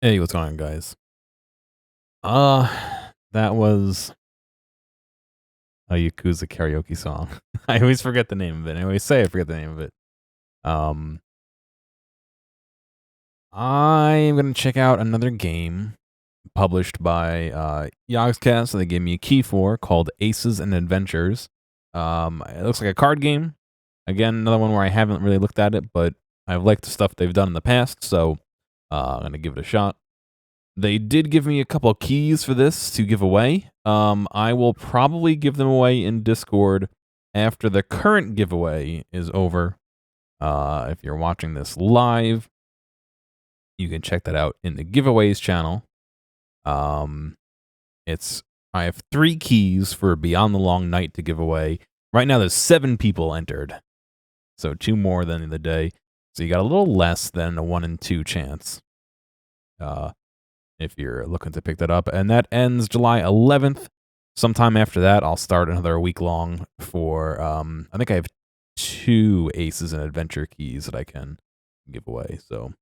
Hey, what's going on, guys? Uh, that was a Yakuza karaoke song. I always forget the name of it. I always say I forget the name of it. Um, I'm gonna check out another game published by Yogscast that they gave me a key for called Aces and Adventures. It looks like a card game. Again, another one where I haven't really looked at it, but I've liked the stuff they've done in the past, so I'm gonna give it a shot. They did give me a couple of keys for this to give away. I will probably give them away in Discord after the current giveaway is over. If you're watching this live, you can check that out in the giveaways channel. Um, it's I have 3 keys for Beyond the Long Night to give away. Right now, there's 7 people entered, so 2 more than the day. So you got a little less than a 1 in 2 chance. If you're looking to pick that up. And that ends July 11th. Sometime after that, I'll start another week long for, I think I have 2 Aces and Adventure keys that I can give away. So,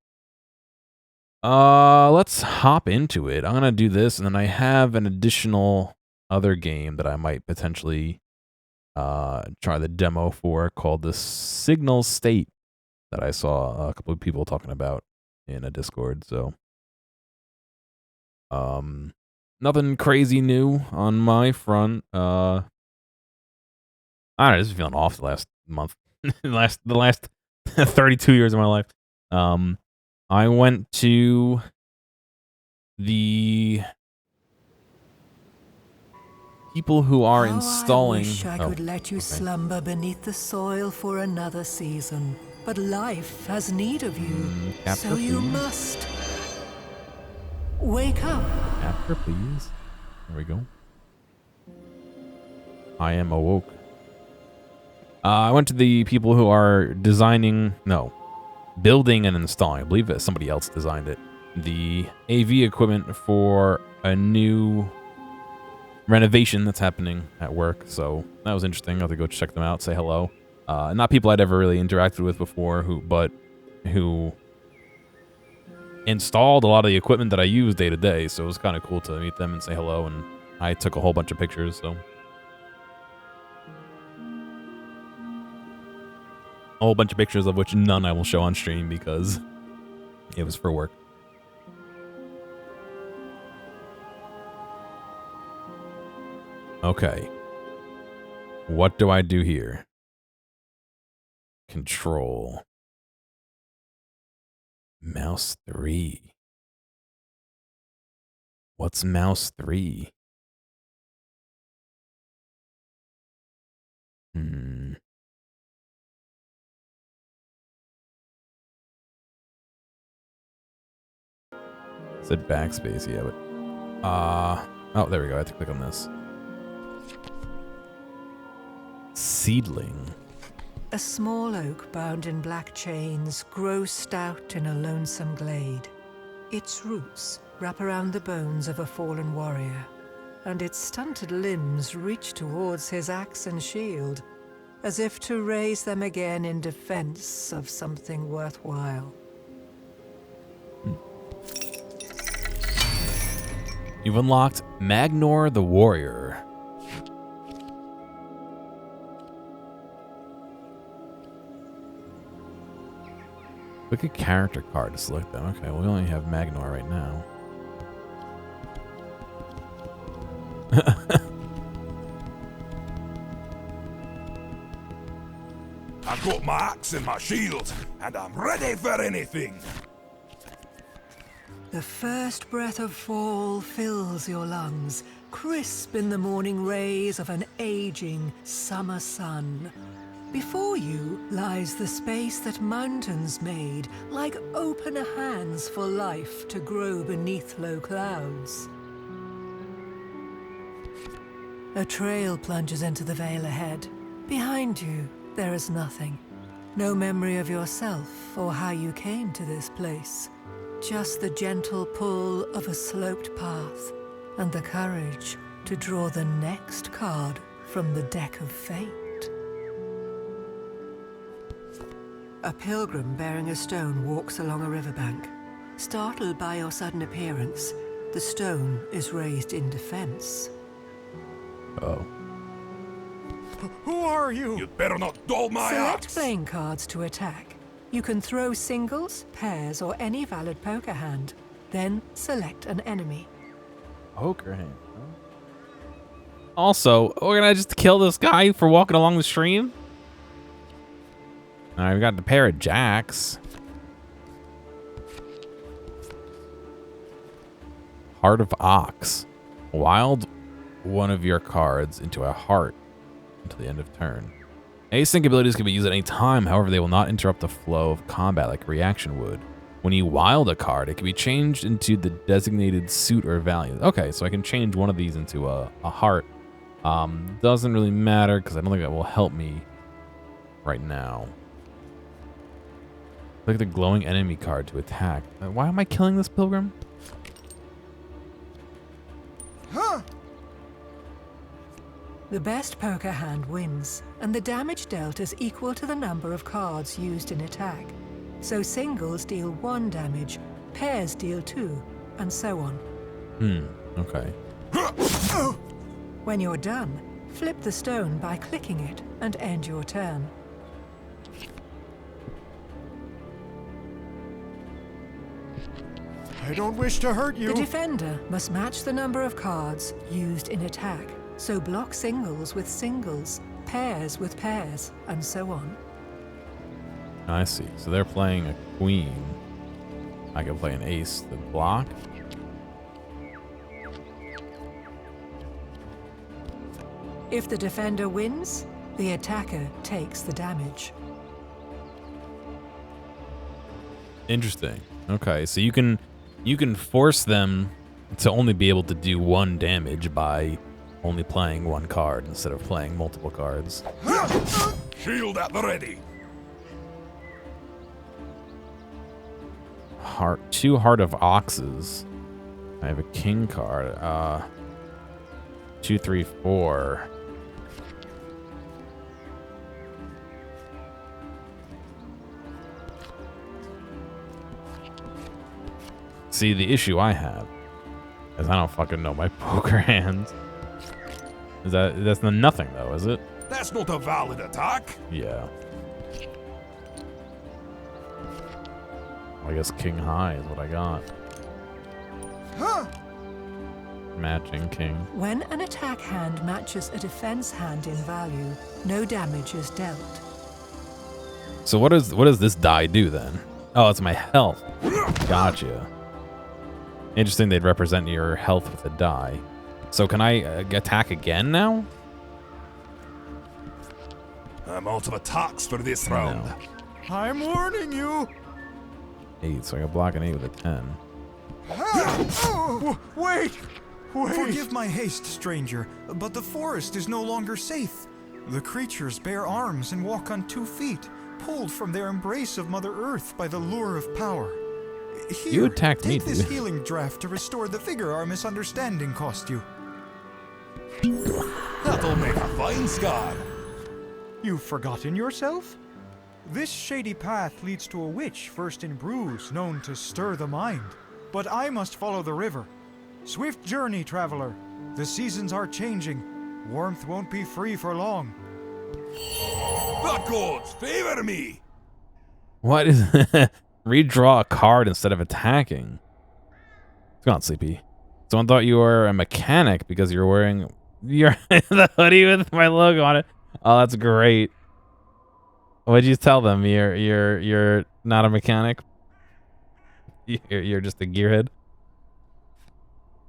let's hop into it. I'm going to do this, and then I have an additional other game that I might potentially try the demo for called the Signal State that I saw a couple of people talking about in a Discord. So, Um, nothing crazy new on my front. I don't know, just feeling off the last month, the last 32 years of my life. Um, I went to the people who are How installing. I wish I could let you okay. slumber beneath the soil for another season, but life has need of you, Capture, so you please. must wake up. Capture, please. There we go. I am awoke. I went to the people who are building and installing. I believe that somebody else designed it. The AV equipment for a new renovation that's happening at work. So that was interesting. I have to go check them out, say hello. Not people I'd ever really interacted with before, who installed a lot of the equipment that I use day to day. So it was kind of cool to meet them and say hello. And I took a whole bunch of pictures. So a whole bunch of pictures of which none I will show on stream because it was for work. Okay. What do I do here? Control. Mouse 3. What's mouse 3? Said backspace, yeah, but oh, there we go. I have to click on this. Seedling. A small oak bound in black chains grows stout in a lonesome glade. Its roots wrap around the bones of a fallen warrior, and its stunted limbs reach towards his axe and shield, as if to raise them again in defense of something worthwhile. You've unlocked Magnor the Warrior. Click a character card to select them. Okay, well, we only have Magnor right now. I've got my axe and my shield, and I'm ready for anything. The first breath of fall fills your lungs, crisp in the morning rays of an aging summer sun. Before you lies the space that mountains made, like open hands for life to grow beneath low clouds. A trail plunges into the vale ahead. Behind you, there is nothing. No memory of yourself or how you came to this place. Just the gentle pull of a sloped path and the courage to draw the next card from the deck of fate. A pilgrim bearing a stone walks along a riverbank. Startled by your sudden appearance, the stone is raised in defense. Oh. Who are you? You'd better not dull my Select axe. playing cards to attack. You can throw singles, pairs, or any valid poker hand. Then select an enemy. Poker hand. Also, we're gonna just kill this guy for walking along the stream? Alright, we got the pair of jacks. Heart of Ox. Wild one of your cards into a heart until the end of turn. Async abilities can be used at any time, however, they will not interrupt the flow of combat like a reaction would. When you wild a card, it can be changed into the designated suit or value. Okay, so I can change one of these into a heart. Doesn't really matter because I don't think that will help me right now. Look at the glowing enemy card to attack. Why am I killing this pilgrim? Huh? The best poker hand wins, and the damage dealt is equal to the number of cards used in attack. So singles deal 1 damage, pairs deal 2, and so on. Okay. When you're done, flip the stone by clicking it and end your turn. I don't wish to hurt you. The defender must match the number of cards used in attack, so block singles with singles, pairs with pairs, and so on. I see. So they're playing a queen. I can play an ace to block. If the defender wins, the attacker takes the damage. Interesting. Okay, so you can force them to only be able to do 1 damage by only playing 1 card instead of playing multiple cards. Shield at the ready. Two Heart of Oxes. I have a king card. 2, 3, 4. See, the issue I have is I don't fucking know my poker hands. That's nothing though, is it? That's not a valid attack. Yeah. I guess king high is what I got. Huh? Matching king. When an attack hand matches a defense hand in value, no damage is dealt. So what does this die do then? Oh, it's my health. Gotcha. Interesting they'd represent your health with a die. So can I attack again now? I'm out of attacks for this round. No. I'm warning you. 8, so I can block an 8 with a 10. Wait! Forgive my haste, stranger, but the forest is no longer safe. The creatures bear arms and walk on 2 feet, pulled from their embrace of Mother Earth by the lure of power. Here, You attacked me, take this dude. healing draft to restore the vigor our misunderstanding cost you. That'll make a fine scar. You've forgotten yourself? This shady path leads to a witch first in Bruges known to stir the mind. But I must follow the river. Swift journey, traveler. The seasons are changing. Warmth won't be free for long. The gods favor me. What is redraw a card instead of attacking? Come on, Sleepy. Someone thought you were a mechanic because you're wearing the hoodie with my logo on it. Oh, that's great. What'd you tell them? You're not a mechanic? You're just a gearhead?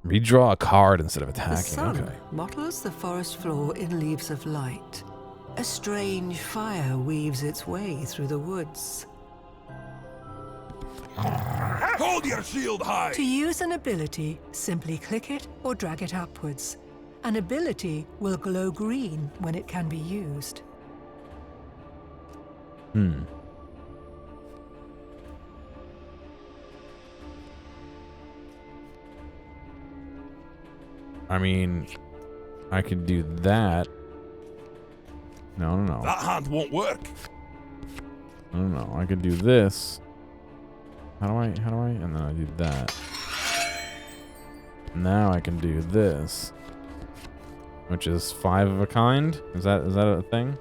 Redraw a card instead of The attacking. sun Okay. mottles the forest floor in leaves of light. A strange fire weaves its way through the woods. Hold your shield high. To use an ability, simply click it or drag it upwards. An ability will glow green when it can be used. I mean, I could do that. No. That hand won't work. I could do this. How do I? And then I do that. Now I can do this, which is 5 of a kind. Is that a thing?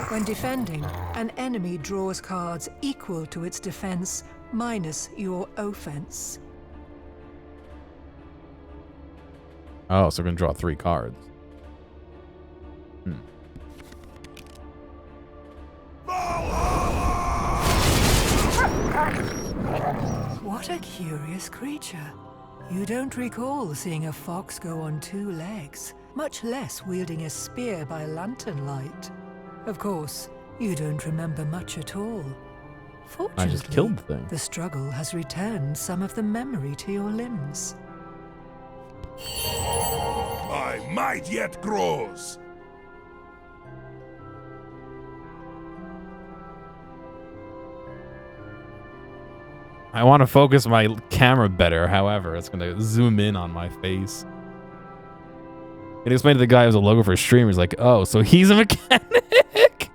When defending, an enemy draws cards equal to its defense minus your offense. Oh, so we're gonna draw 3 cards. What a curious creature. You don't recall seeing a fox go on 2 legs, much less wielding a spear by lantern light. Of course, you don't remember much at all. Fortunately, I just killed the thing. The struggle has returned some of the memory to your limbs. My might yet grows. I want to focus my camera better. However, it's gonna zoom in on my face. It explained to the guy who was a logo for streamers, like, oh, so he's a mechanic.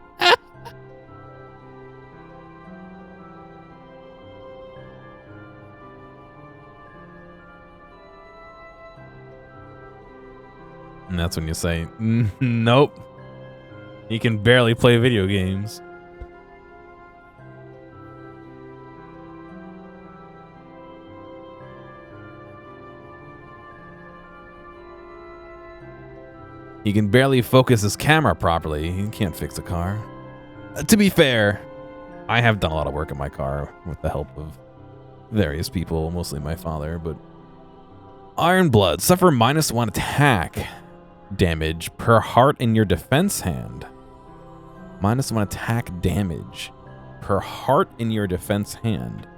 And that's when you say, nope. He can barely play video games. He can barely focus his camera properly. He can't fix a car. To be fair, I have done a lot of work in my car with the help of various people, mostly my father, but Iron Blood, suffer -1 attack damage per heart in your defense hand. -1 attack damage per heart in your defense hand.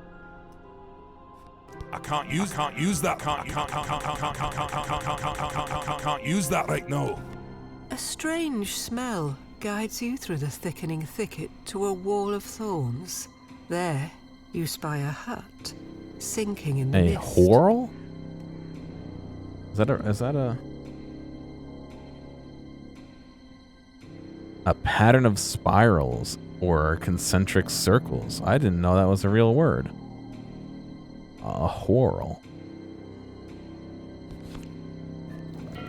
I can't use that. Can't use that right now. A strange smell guides you through the thickening thicket to a wall of thorns. There, you spy a hut, sinking in the A mist. whorl? Is that a pattern of spirals or concentric circles? I didn't know that was a real word. A whorl.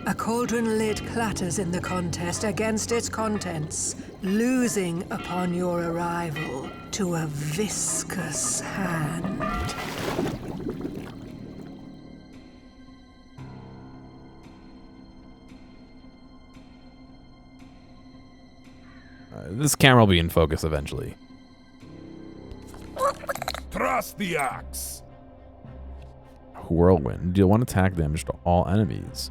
A cauldron lid clatters in the contest against its contents, losing upon your arrival to a viscous hand. This camera will be in focus eventually. Trust the axe. Whirlwind. Deal 1 attack damage to all enemies.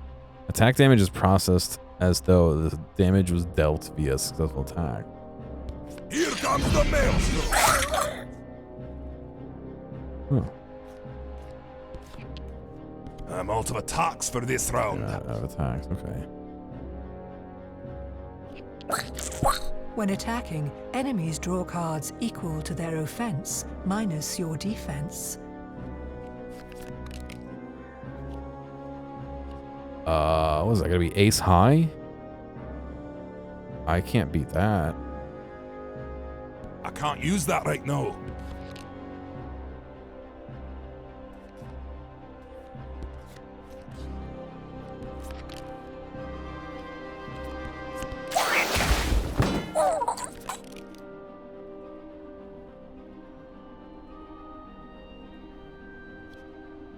Attack damage is processed as though the damage was dealt via a successful attack. Here comes the maelstrom. Huh. I'm out of attacks for this round. Out of attacks, okay. When attacking, enemies draw cards equal to their offense minus your defense. What is that gonna be? Ace high? I can't beat that. I can't use that right now.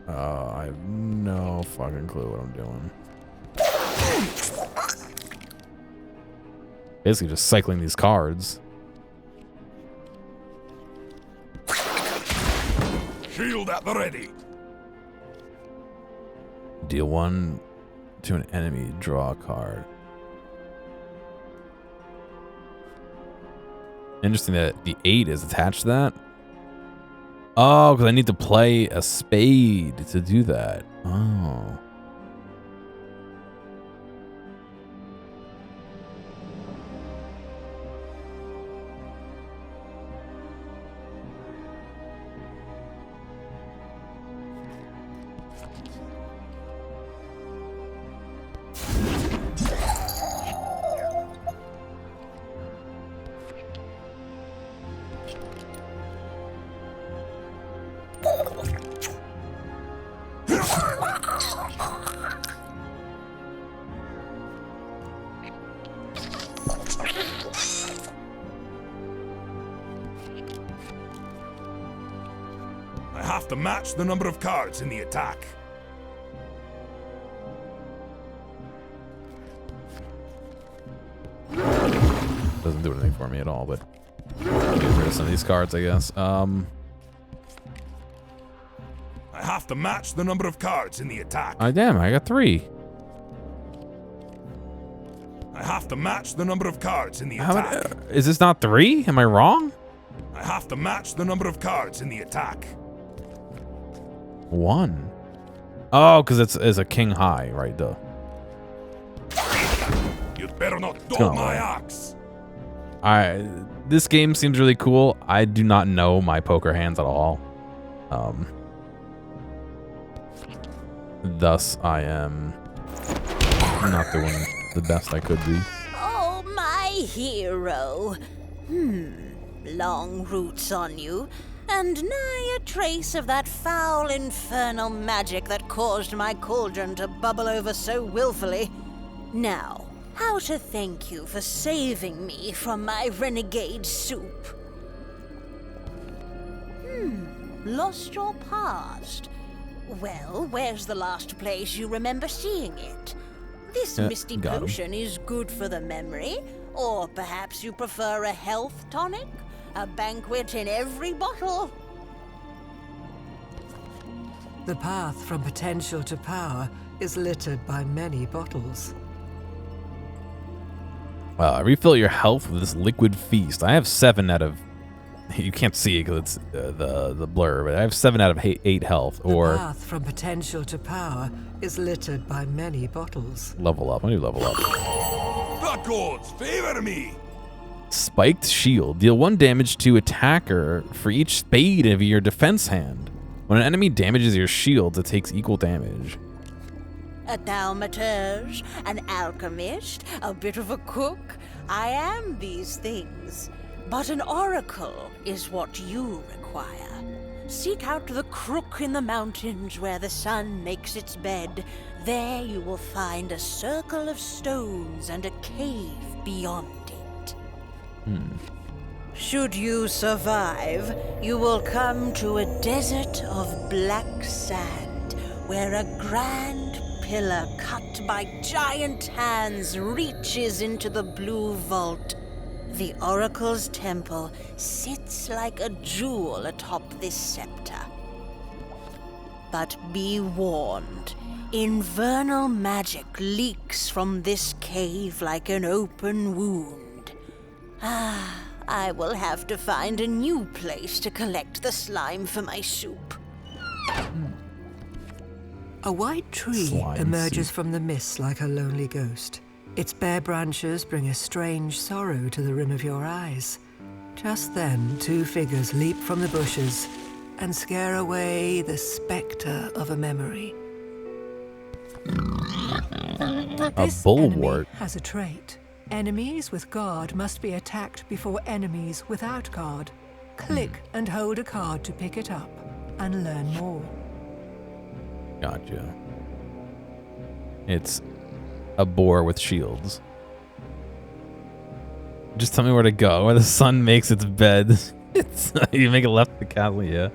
I have no fucking clue what I'm doing. Basically just cycling these cards. Shield at the ready. Deal 1 to an enemy, draw a card. Interesting that the 8 is attached to that. Oh, because I need to play a spade to do that. Oh. have to match the number of cards in the attack. Doesn't do anything for me at all, but get rid of some of these cards, I guess. I have to match the number of cards in the attack. Damn, I got 3. I have to match the number of cards in the How attack. is this not 3? Am I wrong? I have to match the number of cards in the attack. 1. Oh, because it's a king high, right? Though. You'd better not go dull my away. axe. This game seems really cool. I do not know my poker hands at all. Thus, I am not doing the best I could be. Oh, my hero. Long roots on you, and nigh a trace of that foul infernal magic that caused my cauldron to bubble over so willfully. Now, how to thank you for saving me from my renegade soup? Lost your past? Well, where's the last place you remember seeing it? This misty got 'em. potion is good for the memory, or perhaps you prefer a health tonic? A banquet in every bottle? The path from potential to power is littered by many bottles. Refill your health with this liquid feast. I have 7 out of. You can't see it because it's the blur, but I have 7 out of 8 health. Or The path from potential to power is littered by many bottles. level up. I need to level up. The gods favor me. Spiked shield. Deal 1 damage to attacker for each spade of your defense hand. When an enemy damages your shield, it takes equal damage. A thaumaturge, an alchemist, a bit of a cook. I am these things. But an oracle is what you require. Seek out the crook in the mountains where the sun makes its bed. There you will find a circle of stones and a cave beyond it. Should you survive, you will come to a desert of black sand, where a grand pillar cut by giant hands reaches into the blue vault. The Oracle's temple sits like a jewel atop this scepter. But be warned, infernal magic leaks from this cave like an open wound. I will have to find a new place to collect the slime for my soup. A white tree Slime emerges soup. from the mist like a lonely ghost. Its bare branches bring a strange sorrow to the rim of your eyes. Just then, 2 figures leap from the bushes and scare away the spectre of a memory. This bulwark. enemy has a trait. Enemies with guard must be attacked before enemies without guard. Click and hold a card to pick it up and learn more. Gotcha. It's a boar with shields. Just tell me where to go. Where the sun makes its bed. It's you make a left to castle, yeah.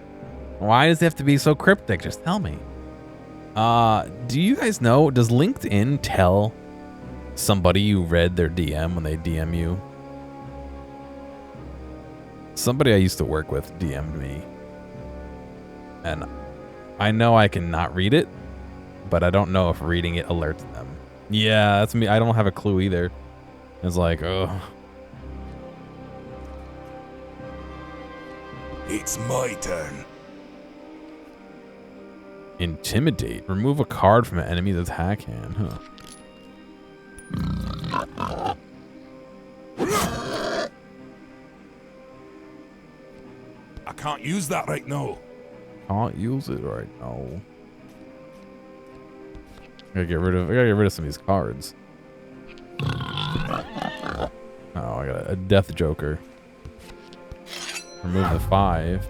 Why does it have to be so cryptic? Just tell me. Do you guys know? Does LinkedIn tell somebody you read their DM when they DM you? Somebody I used to work with DM'd me, and I know I can not read it, but I don't know if reading it alerts them. Yeah, that's me. I don't have a clue either. It's like, oh. It's my turn. Intimidate. Remove a card from an enemy's attack hand. Huh. I can't use that right now. Can't use it right now. I gotta get rid of some of these cards. Oh, I got a death joker. Remove the 5.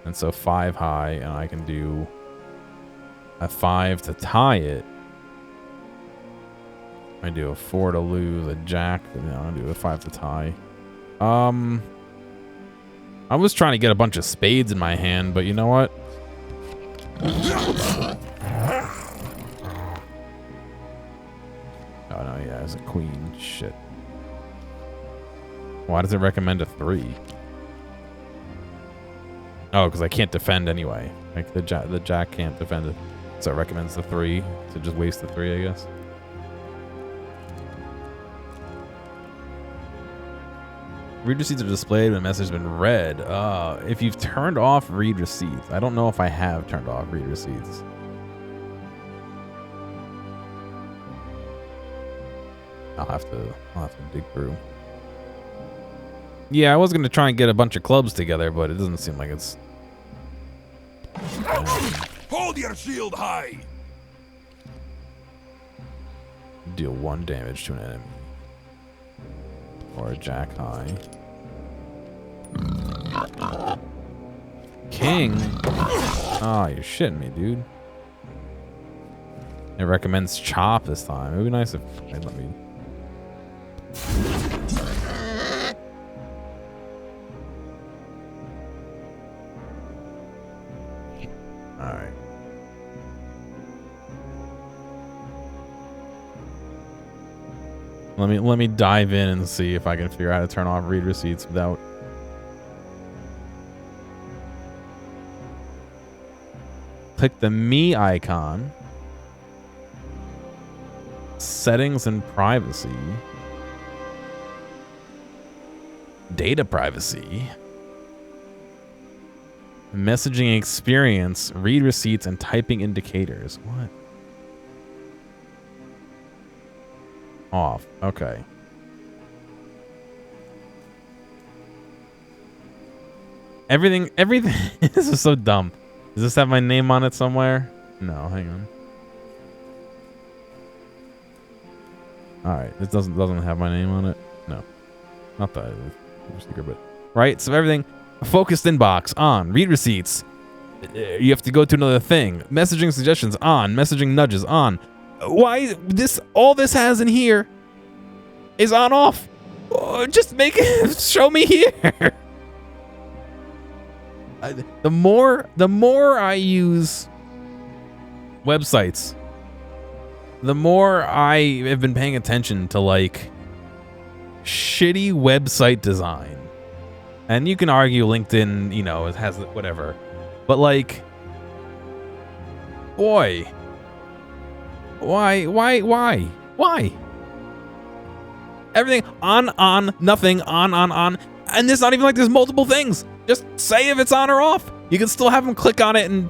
And so 5 high, and I can do a 5 to tie it. I do a 4 to lose, a jack, but no, I do a 5 to tie. I was trying to get a bunch of spades in my hand, but you know what? Oh no, yeah, it's a queen. Shit. Why does it recommend a 3? Oh, because I can't defend anyway. Like the jack can't defend it, so it recommends the 3. So just waste the 3, I guess. Read receipts are displayed when a message has been read. If you've turned off read receipts, I don't know if I have turned off read receipts. I'll have to dig through. Yeah, I was gonna try and get a bunch of clubs together, but it doesn't seem like it's. Hold your shield high. Deal 1 damage to an enemy. Or a jack high. King? Oh, you're shitting me, dude. It recommends chop this time. It would be nice if they'd let me. Alright. Let me dive in and see if I can figure out how to turn off read receipts without. Click the me icon. Settings and privacy. Data privacy. Messaging experience, read receipts, and typing indicators. What? Off. Okay. Everything. This is so dumb. Does this have my name on it somewhere? No, hang on. Alright, this doesn't have my name on it. No. Not that secret, but right, so everything. Focused inbox on. Read receipts. You have to go to another thing. Messaging suggestions on. Messaging nudges on. Why this? All this has in here is on off. Just make it. Show me here. The more I use websites, the more I have been paying attention to like shitty website design. And you can argue LinkedIn, you know, it has whatever. But like, boy, why? Everything on, nothing, on. And it's not even like there's multiple things. Just say if it's on or off. You can still have them click on it and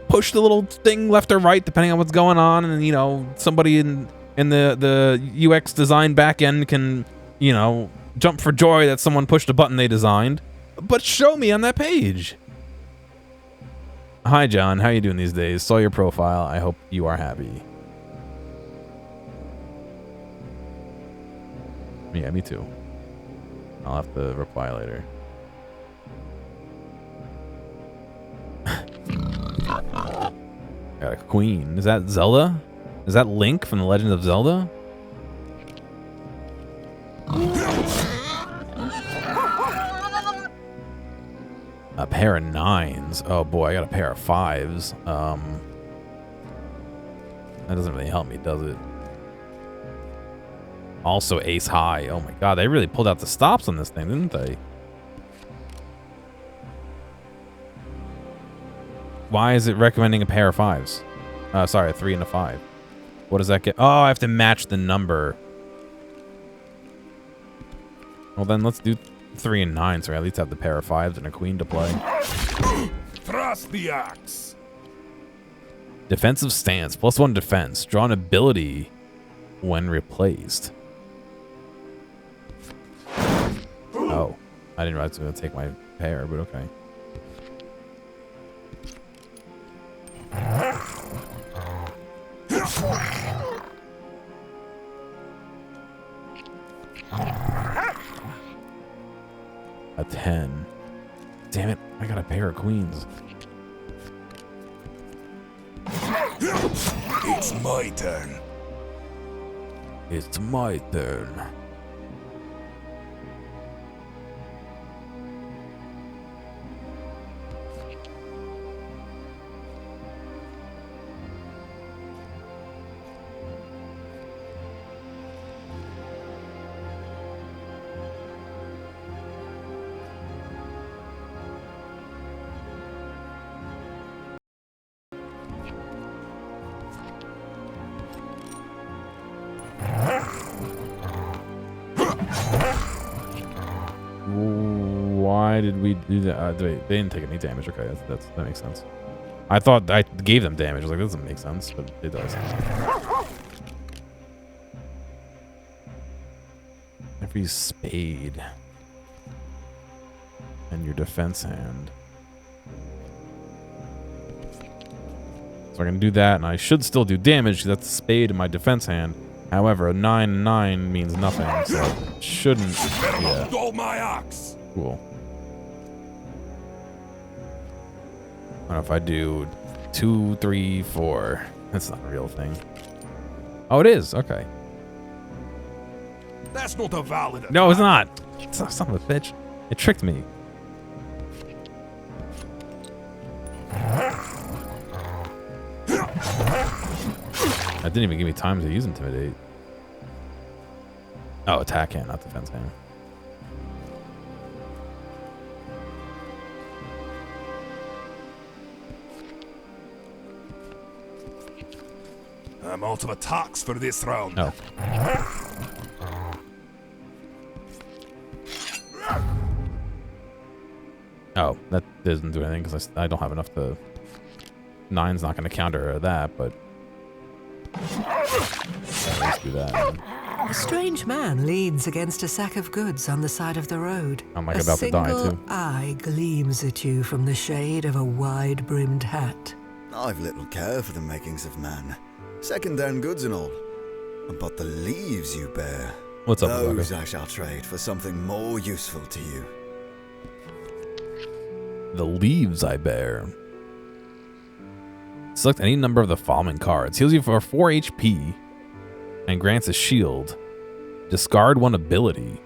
push the little thing left or right, depending on what's going on. And, you know, somebody in the UX design backend can, you know, jump for joy that someone pushed a button they designed. But show me on that page. Hi, John. How you doing these days? Saw your profile. I hope you are happy. Yeah, me too. I'll have to reply later. Got a queen. Is that Zelda? Is that Link from The Legend of Zelda? A pair of 9s. Oh boy, I got a pair of 5s. That doesn't really help me, does it? Also ace high. Oh my god, they really pulled out the stops on this thing, didn't they? Why is it recommending a pair of 5s? Sorry, a 3 and a 5. What does that get? Oh, I have to match the number. Well then, let's do 3 and 9, so I at least have the pair of 5s and a queen to play. Thrust the axe. Defensive stance, +1 defense. Draw an ability when replaced. Oh, I didn't realize I was going to take my pair, but okay. A 10. Damn it, I got a pair of queens. It's my turn. It's my turn. Why did we do that? They didn't take any damage. Okay, that makes sense. I thought I gave them damage. I was like, that doesn't make sense, but it does. Every spade. And your defense hand. So I can do that, and I should still do damage because that's a spade in my defense hand. However, a 9/9 means nothing, so it shouldn't. Yeah. Dull my axe. Cool. I don't know if I do 2, 3, 4. That's not a real thing. Oh, it is. Okay. That's not a valid. No, it's not. It's not, son of a bitch. It tricked me. That didn't even give me time to use Intimidate. Oh, attack hand, not defense hand. I'm out of attacks for this round. Oh. Oh, that doesn't do anything because I don't have enough to... 9's not going to counter that, but... Let's do that. A strange man leans against a sack of goods on the side of the road. I'm like about to die, too. A single eye gleams at you from the shade of a wide-brimmed hat. I've little care for the makings of man, second-hand goods and all. But the leaves you bear, What's up, those Rebecca? I shall trade for something more useful to you. The leaves I bear. Select any number of the following cards. Heals you for 4 HP and grants a shield. Discard 1 ability.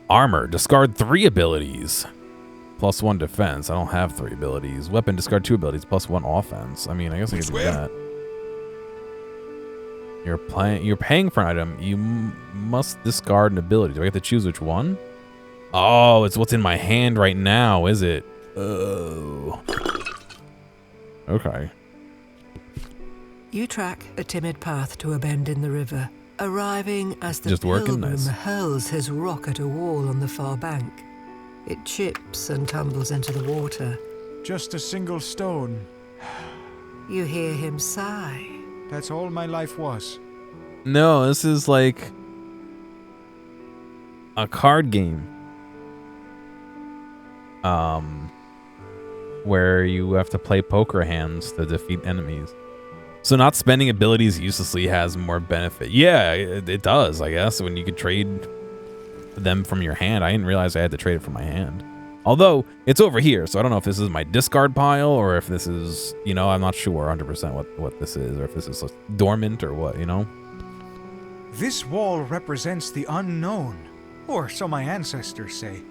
Armor. Discard 3 abilities. +1 defense. I don't have 3 abilities. Weapon. Discard 2 abilities. +1 offense. I mean, I guess I could do that. You're paying for an item. You must discard an ability. Do I get to choose which one? Oh, it's what's in my hand right now, is it? Oh. Okay. You track a timid path to a bend in the river, arriving as the Just working, pilgrim nice. hurls his rock at a wall on the far bank. It chips and tumbles into the water. Just a single stone. You hear him sigh. That's all my life was. No, this is like a card game. Where you have to play poker hands to defeat enemies. So not spending abilities uselessly has more benefit. Yeah, it does, I guess, when you could trade them from your hand. I didn't realize I had to trade it from my hand. Although, it's over here, so I don't know if this is my discard pile or if this is, you know, I'm not sure 100% what this is, or if this is like dormant or what, you know? This wall represents the unknown, or so my ancestors say.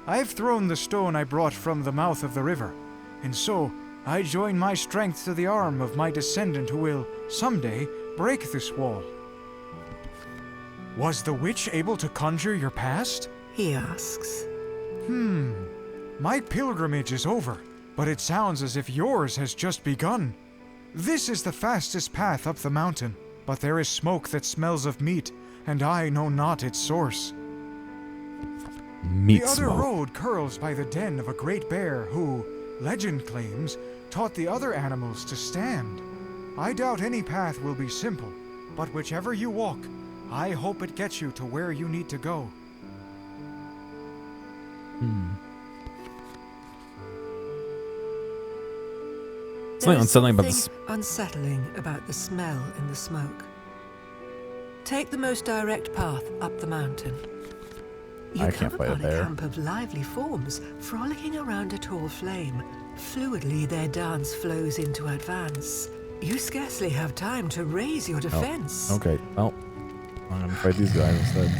I've thrown the stone I brought from the mouth of the river, and so I join my strength to the arm of my descendant who will, someday, break this wall. Was the witch able to conjure your past? He asks. My pilgrimage is over, but it sounds as if yours has just begun. This is the fastest path up the mountain, but there is smoke that smells of meat, and I know not its source. Meat The other smoke. road curls by the den of a great bear who, legend claims, taught the other animals to stand. I doubt any path will be simple, but whichever you walk, I hope it gets you to where you need to go. Something There is unsettling about something this. unsettling about the smell in the smoke. Take the most direct path up the mountain. You I come can't fight upon it there. a camp of lively forms frolicking around a tall flame. Fluidly, their dance flows into advance. You scarcely have time to raise your defense. Okay, well, I'm gonna fight these guys instead.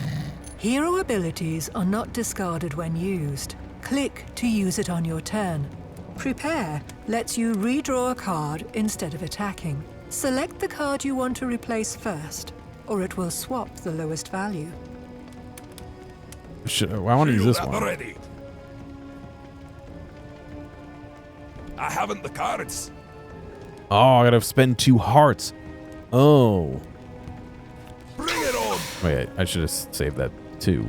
Hero abilities are not discarded when used. Click to use it on your turn. Prepare lets you redraw a card instead of attacking. Select the card you want to replace first, or it will swap the lowest value. I want to use this Shield at the one. ready. I haven't the cards. Oh, I gotta spend 2 hearts. Oh. Bring it on. Wait, I should have saved that 2.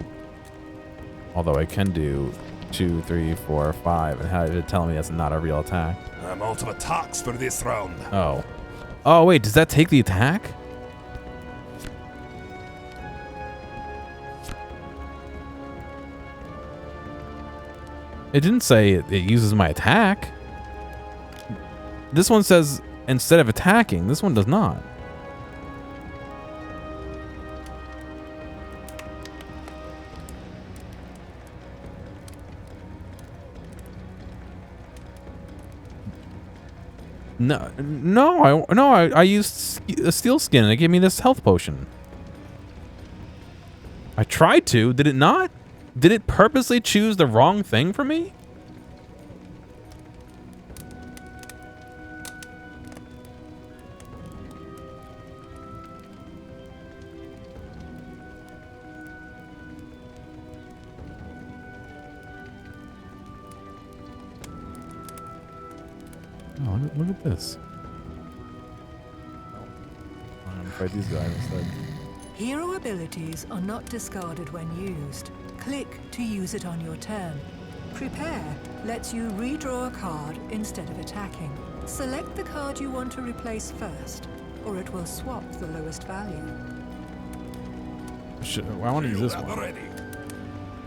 Although I can do 2, 3, 4, 5. And how did it tell me that's not a real attack? I'm out of attacks for this round. Oh. Oh, wait, does that take the attack? It didn't say it uses my attack. This one says instead of attacking. This one does not. I used a steel skin and it gave me this health potion. I tried to. Did it not? Did it purposely choose the wrong thing for me? Oh, look at this. I'm gonna fight these guys instead. Hero abilities are not discarded when used. Click to use it on your turn. Prepare lets you redraw a card instead of attacking. Select the card you want to replace first, or it will swap the lowest value. I want to use this one. Ready.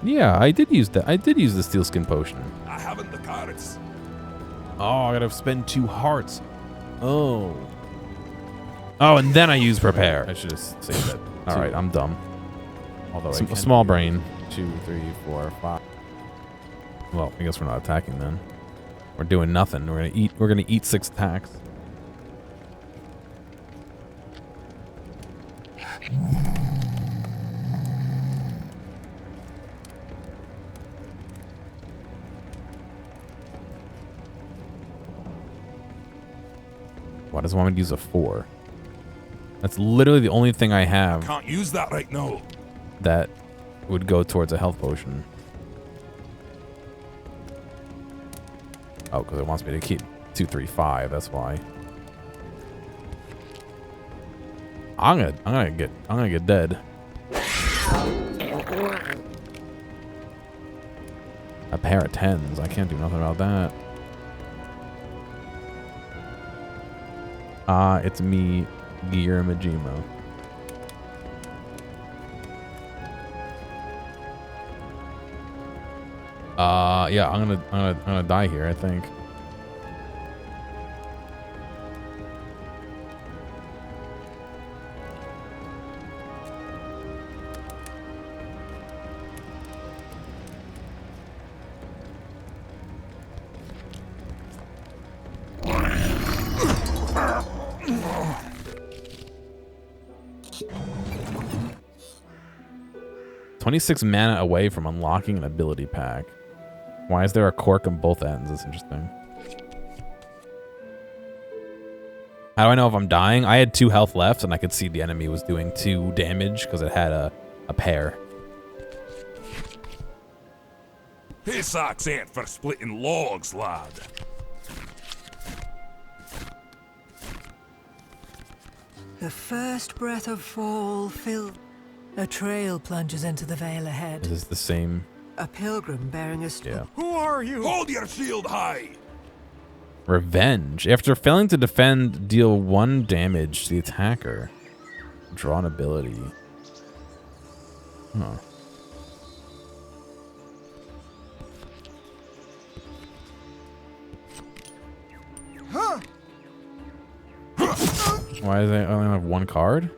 Yeah, I did use that. I did use the steel skin potion. I haven't the cards. Oh, I gotta spend 2 hearts. Oh, and then I use prepare. I should have saved that. All right, I'm dumb. Although a small brain. 2, 3, 4, 5. Well, I guess we're not attacking then. We're doing nothing. We're gonna eat 6 attacks. Why does it want me to use a 4? That's literally the only thing I have Can't use that right now. that would go towards a health potion. Oh, because it wants me to keep 2, 3, 5. That's why. I'm gonna get dead. A pair of 10s. I can't do nothing about that. It's me, Gear Majima. Yeah, I'm gonna die here, I think. "26 mana away from unlocking an ability pack. Why is there a cork on both ends? That's interesting. How do I know if I'm dying? I had 2 health left, and I could see the enemy was doing 2 damage because it had a pair. This axe ain't for splitting logs, lad. The first breath of fall filled. A trail plunges into the vale ahead. Is this the same? A pilgrim bearing a Yeah. Who are you? Hold your shield high. Revenge. After failing to defend, deal 1 damage to the attacker. Draw an ability. Huh. Why does it only have 1 card?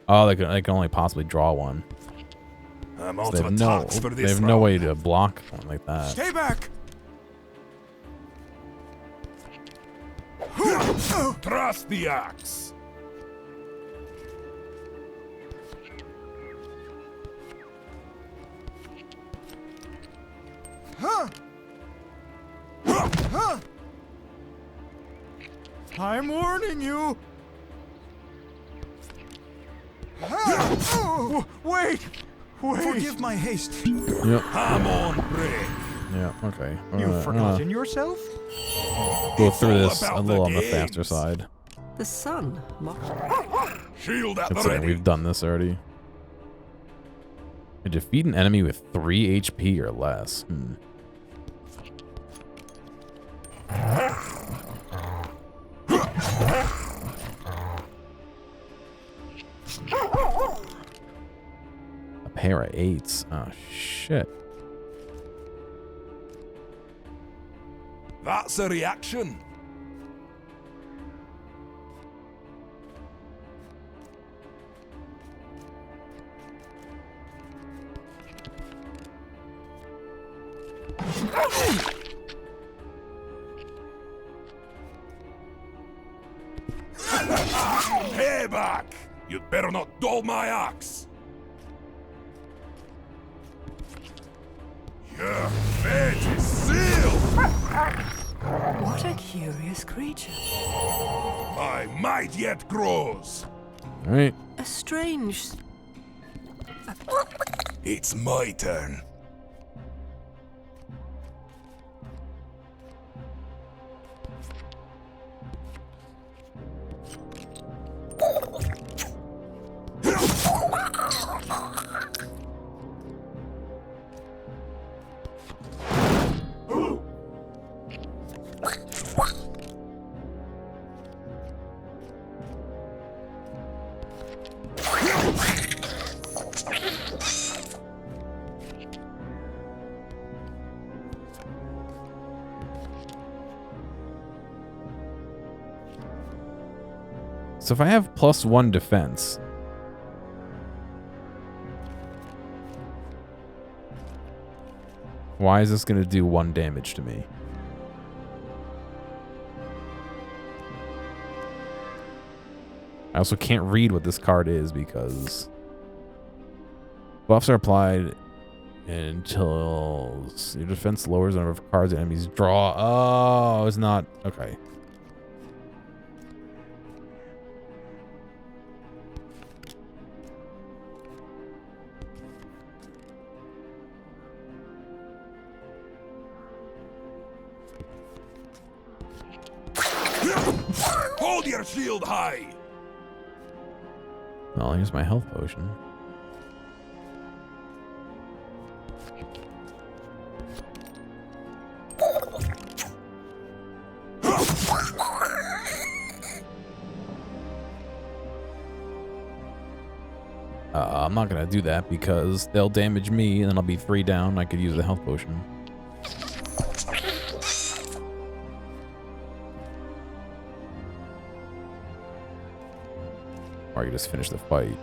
Oh, they can only possibly draw 1. I'm So out they of have no, attacks for they this have round. no way to block one like that. Stay back! Trust the axe. I'm warning you! Wait! Forgive my haste. Yep. I'm on break. Yeah. Okay. You've forgotten yourself? Go It's through all this about a little the on the faster games. side. The sun mocked. Shield at It's the like ready. we've done this already. Defeat an enemy with 3 HP or less. A pair of 8s. Oh, shit. That's a reaction. Payback! You'd better not dull my axe. Your fate is sealed. What a curious creature. My might yet grows. All right. A strange... It's my turn. So if I have +1 defense, why is this going to do 1 damage to me? I also can't read what this card is because buffs are applied until your defense lowers the number of cards enemies draw. Oh, it's not. Okay. Hold your shield high. Well, here's my health potion. I'm not gonna do that because they'll damage me and then I'll be 3 down. I could use the health potion. Or I could just finish the fight.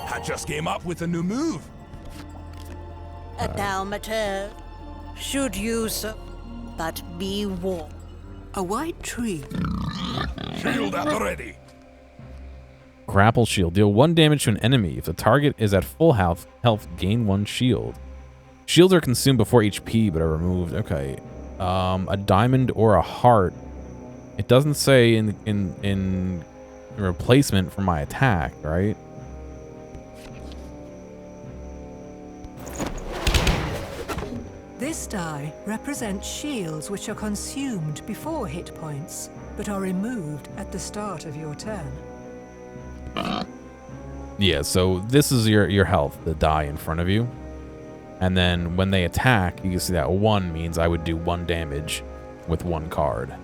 I just came up with a new move. A Dalmater should use, but be warned. A white tree. Shield at the ready. Grapple shield. Deal 1 damage to an enemy. If the target is at full health, gain 1 shield. Shields are consumed before HP, but are removed. Okay. A diamond or a heart. It doesn't say in replacement for my attack, right? This die represents shields which are consumed before hit points, but are removed at the start of your turn. Yeah, so this is your health, the die in front of you. And then when they attack, you can see that 1 means I would do 1 damage with 1 card.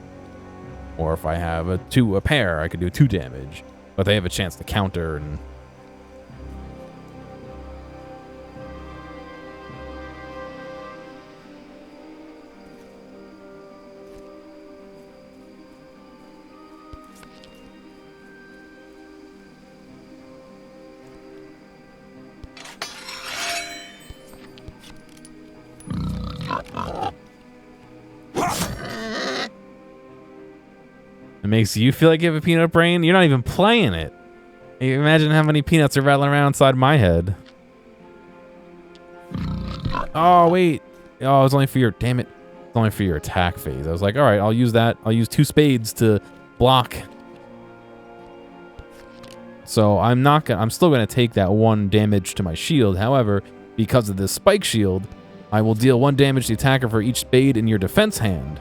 Or if I have a pair, I could do 2 damage. But they have a chance to counter and... It makes you feel like you have a peanut brain? You're not even playing it. Imagine how many peanuts are rattling around inside my head. Oh, wait. Oh, it's only for your... Damn it. It's only for your attack phase. I was like, all right, I'll use that. I'll use 2 spades to block. So I'm still gonna take that 1 damage to my shield. However, because of this spike shield, I will deal 1 damage to the attacker for each spade in your defense hand.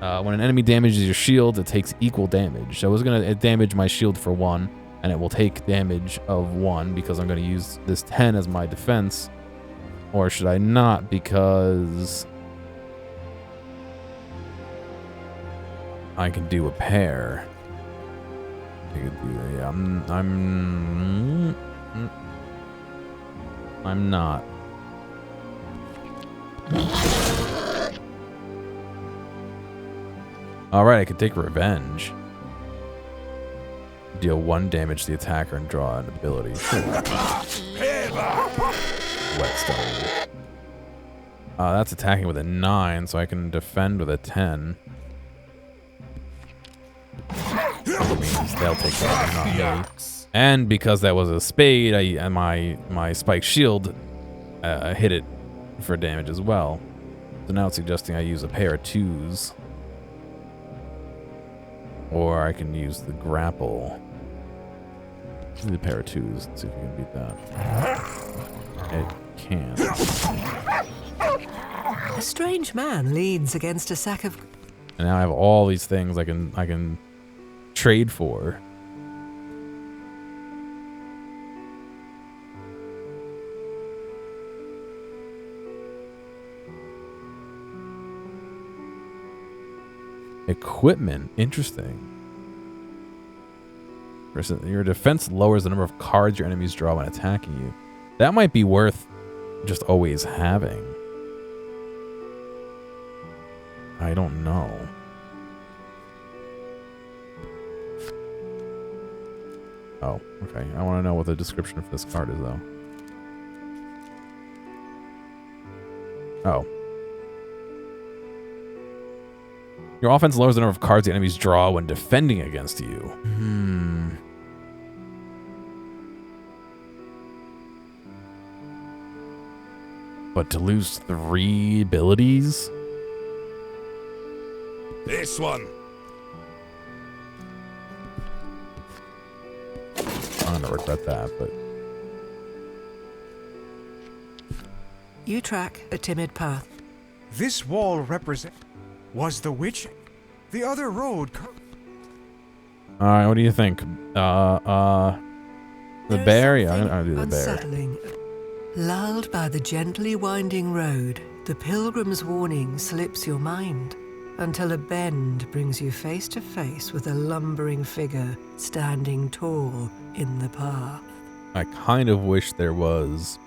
When an enemy damages your shield, it takes equal damage. So it's gonna damage my shield for 1, and it will take damage of 1 because I'm gonna use this 10 as my defense. Or should I not? Because I can do a pair. I could do yeah, I'm not. Alright, I can take revenge. Deal 1 damage to the attacker and draw an ability. Whetstone. That's attacking with a 9, so I can defend with a 10. Which means they'll take that, not me. And because that was a spade, my spike shield hit it for damage as well. So now it's suggesting I use a pair of 2s. Or I can use the grapple. Use a pair of 2s. Let's see if we can beat that. It can. A strange man leads against a sack of... And now I have all these things I can trade for. Equipment. Interesting. Your defense lowers the number of cards your enemies draw when attacking you. That might be worth just always having. I don't know. Oh, okay. I want to know what the description for this card is, though. Oh. Your offense lowers the number of cards the enemies draw when defending against you. But to lose 3 abilities? This one. I'm gonna regret that, but... You track a timid path. This wall was the witch. The other road. Alright, what do you think? The bear? Yeah, I'm gonna do the bear. Unsettling. Lulled by the gently winding road, the pilgrim's warning slips your mind until a bend brings you face to face with a lumbering figure standing tall in the path. I kind of wish there was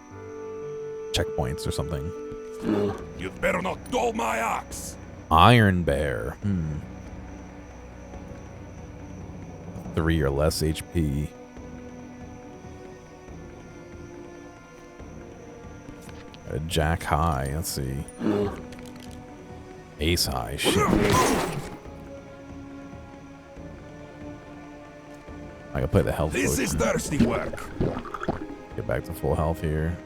checkpoints or something. You'd better not dull my axe. Iron Bear. 3 or less HP. A Jack High. Let's see. Ace High. Shit. I can play the health. This is thirsty work. Get back to full health here.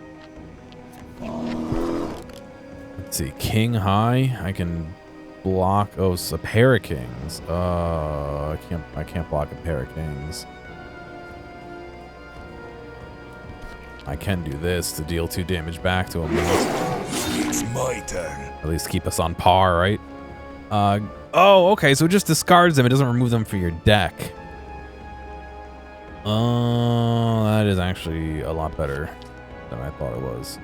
Let's see. King High. I can block. Oh, it's a pair of kings. I can't block a pair of kings. I can do this to deal 2 damage back to him. It's my turn. At least keep us on par, right? Oh, okay. So it just discards them. It doesn't remove them for your deck. That is actually a lot better than I thought it was.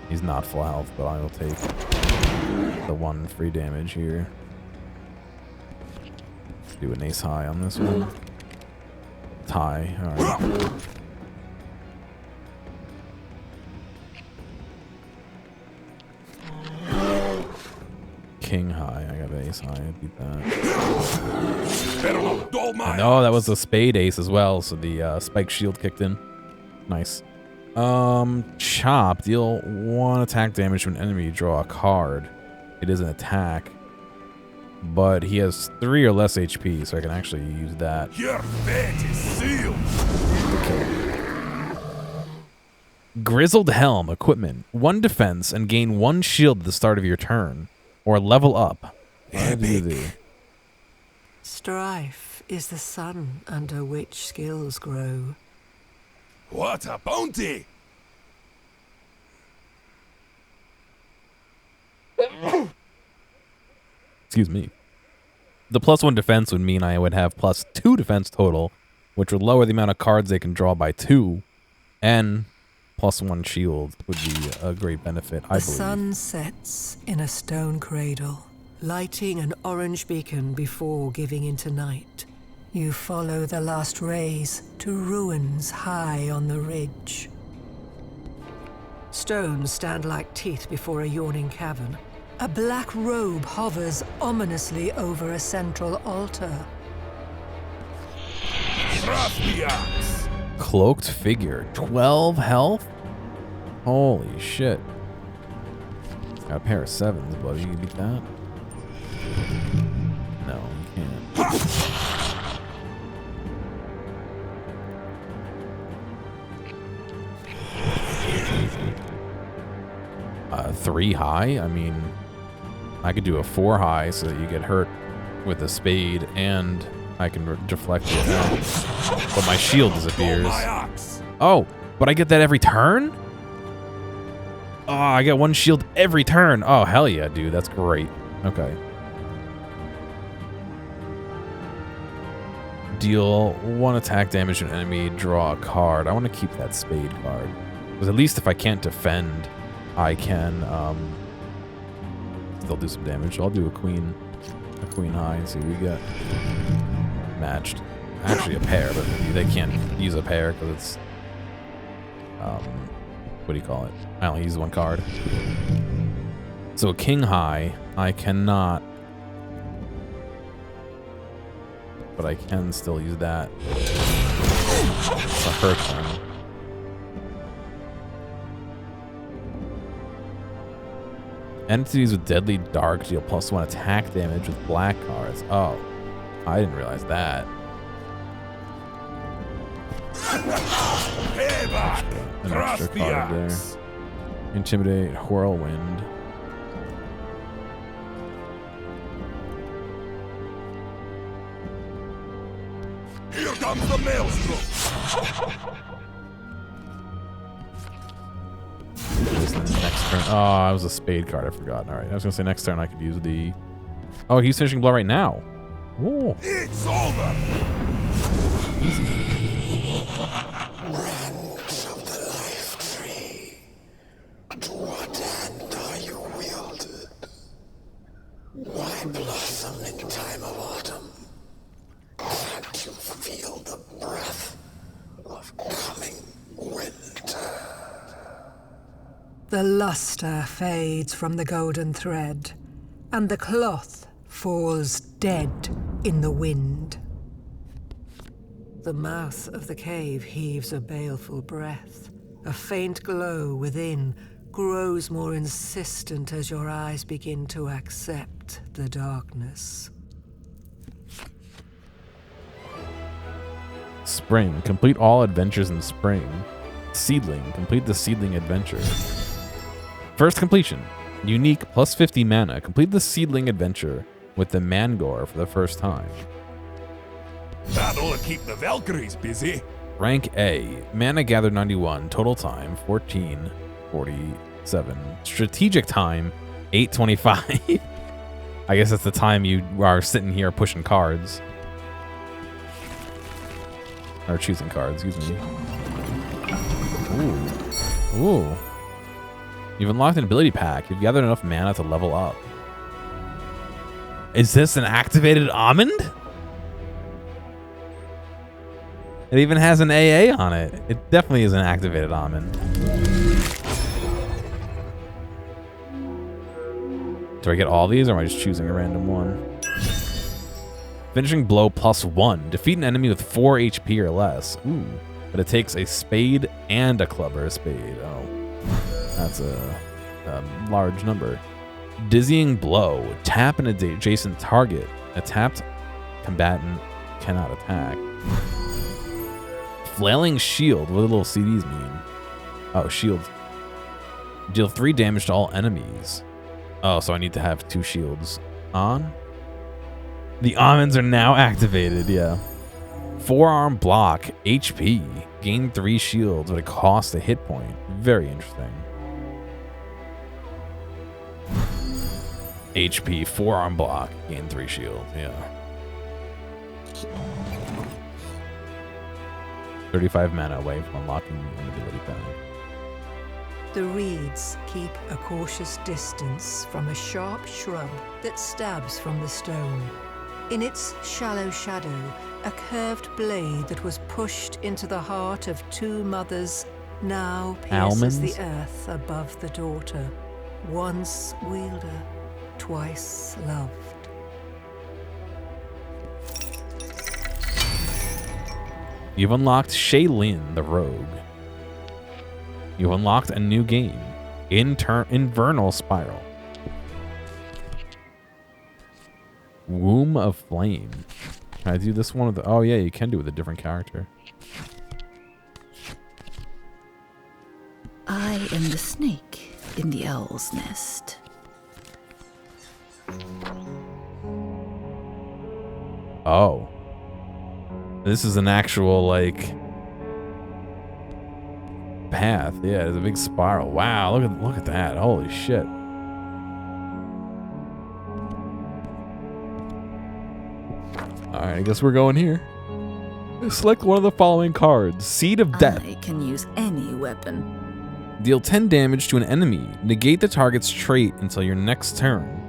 He's not full health, but I will take the 1 free damage here. Do an Ace High on this one. Tie. Alright. King High. I got Ace High. I beat that. No, that was a spade ace as well, so the spike shield kicked in. Nice. Chop. Deal 1 attack damage to an enemy. Draw a card. It is an attack. But he has 3 or less HP, so I can actually use that. Your fate is sealed. Grizzled Helm. Equipment. 1 defense and gain 1 shield at the start of your turn. Or level up. Epic. Strife is the sun under which skills grow. What a bounty! Excuse me. The +1 defense would mean I would have +2 defense total, which would lower the amount of cards they can draw by 2, and +1 shield would be a great benefit, I The believe. sun sets in a stone cradle, lighting an orange beacon before giving into night. You follow the last rays to ruins high on the ridge. Stones stand like teeth before a yawning cavern. A black robe hovers ominously over a central altar. Thrust the axe! Cloaked figure, 12 health? Holy shit. Got a pair of 7s, buddy. You beat that? No, you can't. 3 high? I mean, I could do a 4 high so that you get hurt with a spade and I can deflect it out. But my shield disappears. Oh, but I get that every turn? Oh, I get 1 shield every turn. Oh, hell yeah, dude. That's great. Okay. Deal 1 attack damage to an enemy, draw a card. I want to keep that spade card. Because at least if I can't defend, I can still do some damage. I'll do a queen high and see what we get. Matched. Actually a pair, but they can't use a pair because it's what do you call it? I only use 1 card. So a king high, I cannot, but I can still use that to hurt them. Entities with deadly dark deal +1 attack damage with black cards. Oh, I didn't realize that. An extra card there. Intimidate, Whirlwind. Here comes the maelstrom! Next turn. Oh, it was a spade card. I forgot. All right. I was going to say next turn I could use the... Oh, he's finishing blow right now. Ooh. It's over! Branch of the life tree. To what hand are you wielded? Why blossom in time of autumn? Can't you feel the breath of coming winter? The luster fades from the golden thread, and the cloth falls dead in the wind. The mouth of the cave heaves a baleful breath. A faint glow within grows more insistent as your eyes begin to accept the darkness. Spring. Complete all adventures in spring. Seedling. Complete the seedling adventure. First completion. Unique +50 mana. Complete the seedling adventure with the Mangor for the first time. That'll keep the Valkyries busy. Rank A. Mana gathered 91. Total time 14:47. Strategic time 8:25. I guess that's the time you are sitting here pushing cards. Or choosing cards, excuse me. Ooh. Ooh. You've unlocked an ability pack. You've gathered enough mana to level up. Is this an activated almond? It even has an AA on it. It definitely is an activated almond. Do I get all these or am I just choosing a random one? Finishing blow +1. Defeat an enemy with 4 HP or less. Ooh. But it takes a spade and a club or a spade. Oh. That's a large number. Dizzying blow. Tap an adjacent target. A tapped combatant cannot attack. Flailing shield. What do little CDs mean? Oh, shield. Deal 3 damage to all enemies. Oh, so I need to have 2 shields on? The almonds are now activated, yeah. Forearm block, HP. Gain 3 shields, but it costs a hit point. Very interesting. HP, forearm block, gain 3 shields, yeah. 35 mana away from unlocking an ability pack. The reeds keep a cautious distance from a sharp shrub that stabs from the stone. In its shallow shadow, a curved blade that was pushed into the heart of 2 mothers now pierces Almonds? the earth above the daughter. Once wielder, twice loved. You've unlocked Shaylin, the rogue. You've unlocked a new game, Infernal Spiral. Womb of Flame. Can I do this one with the... Oh, yeah, you can do it with a different character. I am the snake in the owl's nest. Oh. This is an actual, like... path. Yeah, there's a big spiral. Wow, look at that. Holy shit. Alright, I guess we're going here. Select one of the following cards. Seed of Death. I can use any weapon. Deal 10 damage to an enemy. Negate the target's trait until your next turn.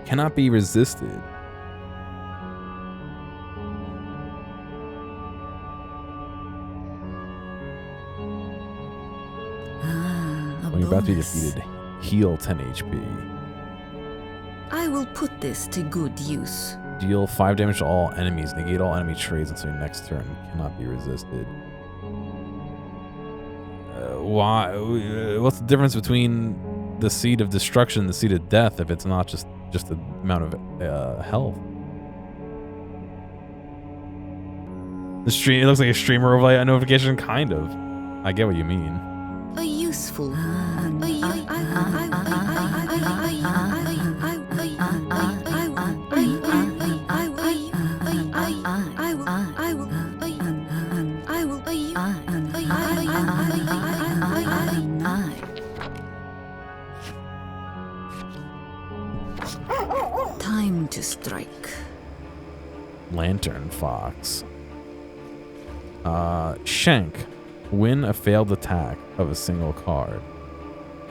Cannot be resisted. When you're about to be defeated, heal 10 HP. I will put this to good use. Deal 5 damage to all enemies. Negate all enemy traits until your next turn. Cannot be resisted. Why? What's the difference between the Seed of Destruction and the Seed of Death if it's not just the amount of health? The stream. It looks like a streamer overlay notification, kind of. I get what you mean. A useful. Time to strike. Lantern Fox. Shank. Win a failed attack of a single card.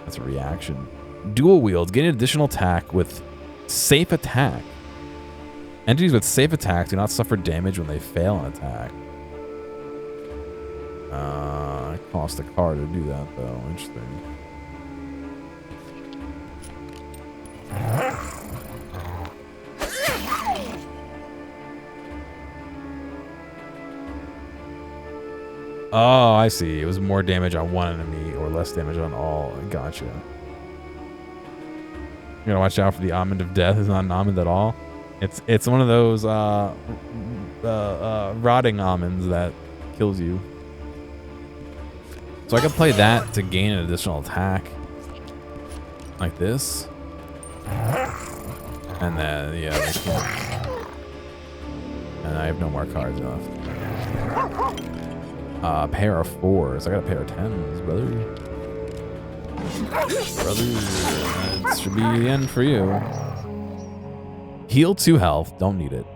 That's a reaction. Dual wield. Gain an additional attack with safe attack. Entities with safe attack do not suffer damage when they fail an attack. It costs a card to do that, though. Interesting. Oh, I see. It was more damage on one enemy or less damage on all. Gotcha. You gotta watch out for the Almond of Death. It's not an almond at all. It's one of those rotting almonds that kills you. So I can play that to gain an additional attack. Like this. And then, yeah. And I have no more cards left. Pair of 4s. I got a pair of 10s, brother. That should be the end for you. Heal 2 health. Don't need it.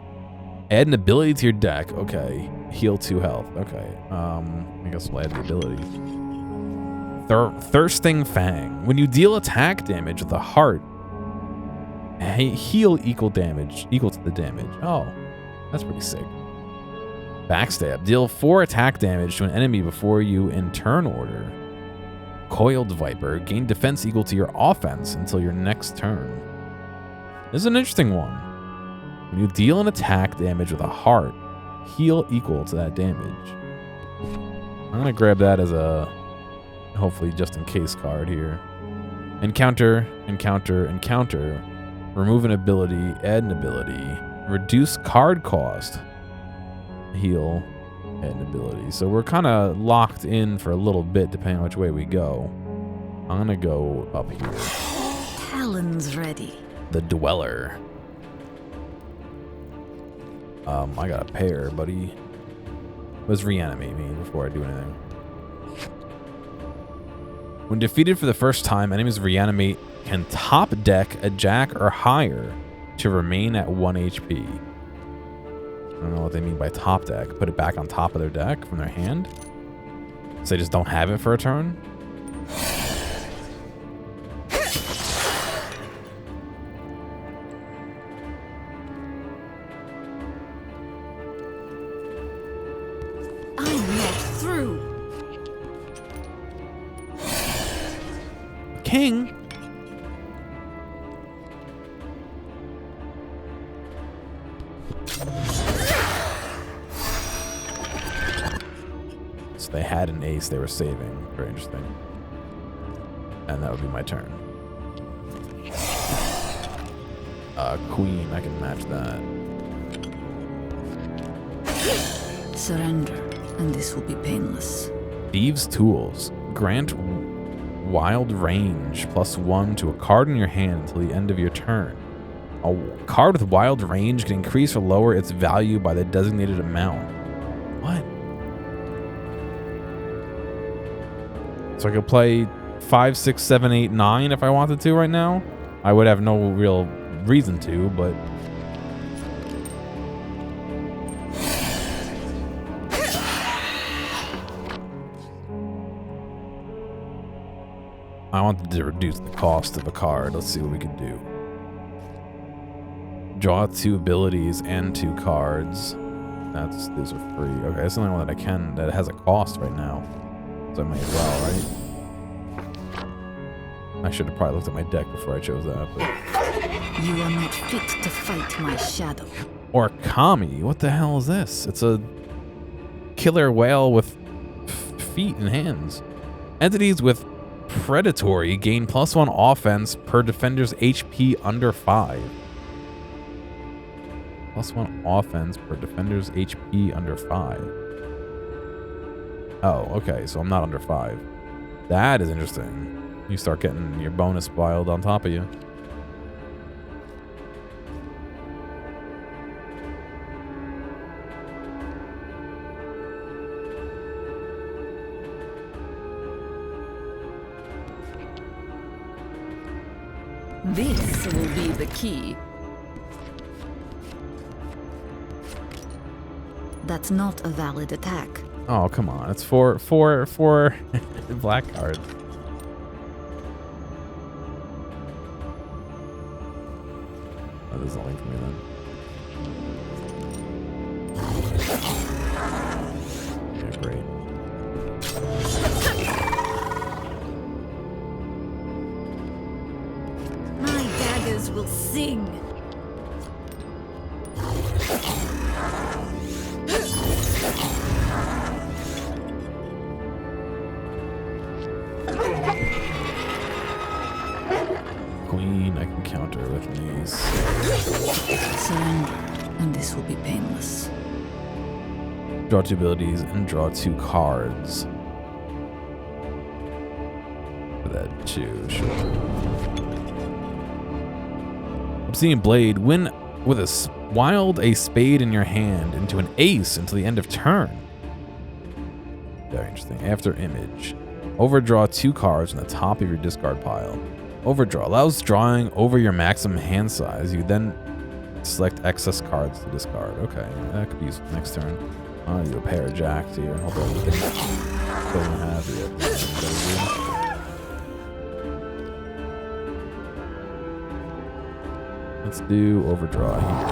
Add an ability to your deck. Okay. Heal 2 health. Okay. I guess we'll add the ability. Thirsting Fang. When you deal attack damage with a heart, heal equal to the damage. Oh, that's pretty sick. Backstab. Deal 4 attack damage to an enemy before you in turn order. Coiled Viper. Gain defense equal to your offense until your next turn. This is an interesting one. When you deal an attack damage with a heart, heal equal to that damage. I'm going to grab that as a hopefully just in case card here. Encounter, encounter, encounter. Remove an ability, add an ability. Reduce card cost. Heal and ability. So we're kind of locked in for a little bit depending on which way we go. I'm gonna go up here. Talons ready. The Dweller. I got a pair, buddy. Let's reanimate me before I do anything. When defeated for the first time, enemies reanimate can top deck a jack or higher to remain at 1 HP. I don't know what they mean by top deck. Put it back on top of their deck from their hand? So they just don't have it for a turn? I'm not through. King? So they had an ace they were saving. Very interesting. And that would be my turn. Queen, I can match that. Surrender, and this will be painless. Thieves' Tools. Grant wild range +1 to a card in your hand until the end of your turn. A card with wild range can increase or lower its value by the designated amount. What? So I could play 5, 6, 7, 8, 9 if I wanted to right now. I would have no real reason to, but I wanted to reduce the cost of a card. Let's see what we can do. Draw 2 abilities and 2 cards. Those are free. Okay, that's the only one that I can that has a cost right now. So I might as well, right? I should have probably looked at my deck before I chose that. But. You are not fit to fight my shadow. Origami? What the hell is this? It's a killer whale with feet and hands. Entities with predatory gain +1 offense per defender's HP under 5. +1 offense per defender's HP under 5. Oh, okay, so I'm not under 5. That is interesting. You start getting your bonus piled on top of you. This will be the key. That's not a valid attack. Oh, come on. It's four black cards. That doesn't link for me then. Yeah, great. My daggers will sing. Queen, I can counter with these. Surrender, and this will be painless. Draw 2 abilities and draw 2 cards. For that too, sure. Obsidian Blade. Win with a wild a spade in your hand into an ace until the end of turn. Very interesting. After image. Overdraw 2 cards from the top of your discard pile. Overdraw allows drawing over your maximum hand size. You then select excess cards to discard. Okay, that could be useful next turn. I'm gonna do a pair of jacks here. Hope everything doesn't have it. Let's do overdraw here.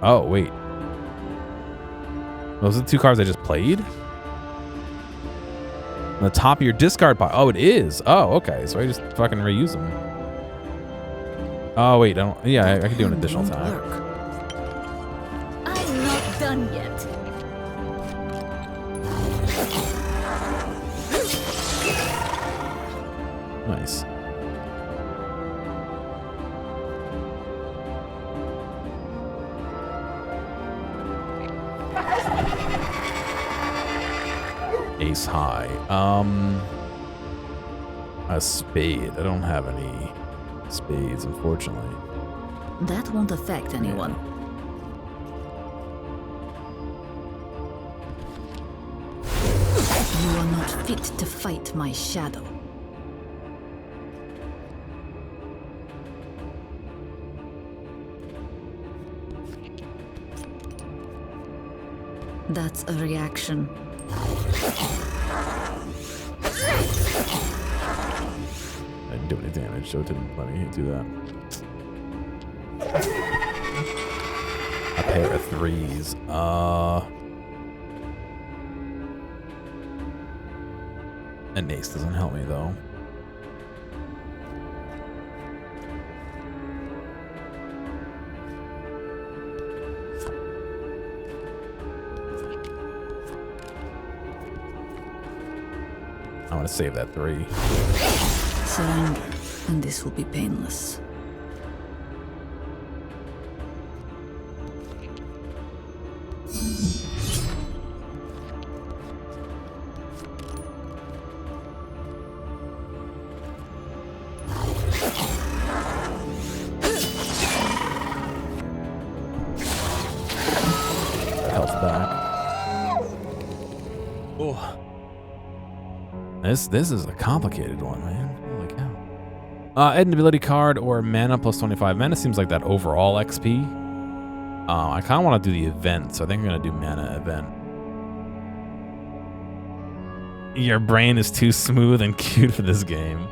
Oh, wait. Those are the 2 cards I just played? On the top of your discard pile. Oh, it is. Oh, okay. So I just fucking reuse them. Oh, wait. I don't. Yeah, I can do an additional attack. I'm not done yet. Nice. Ace high. A spade. I don't have any spades, unfortunately. That won't affect anyone. You are not fit to fight my shadow. That's a reaction. I didn't do any damage, so it didn't let me do that. A pair of threes. And Nace doesn't help me though. I want to save that 3. Surrender, and this will be painless. Health back. Oh. This is a complicated one, man. Holy cow. Add an ability card or mana plus 25. Mana seems like that overall XP. I kind of want to do the event, so I think I'm going to do mana event. Your brain is too smooth and cute for this game.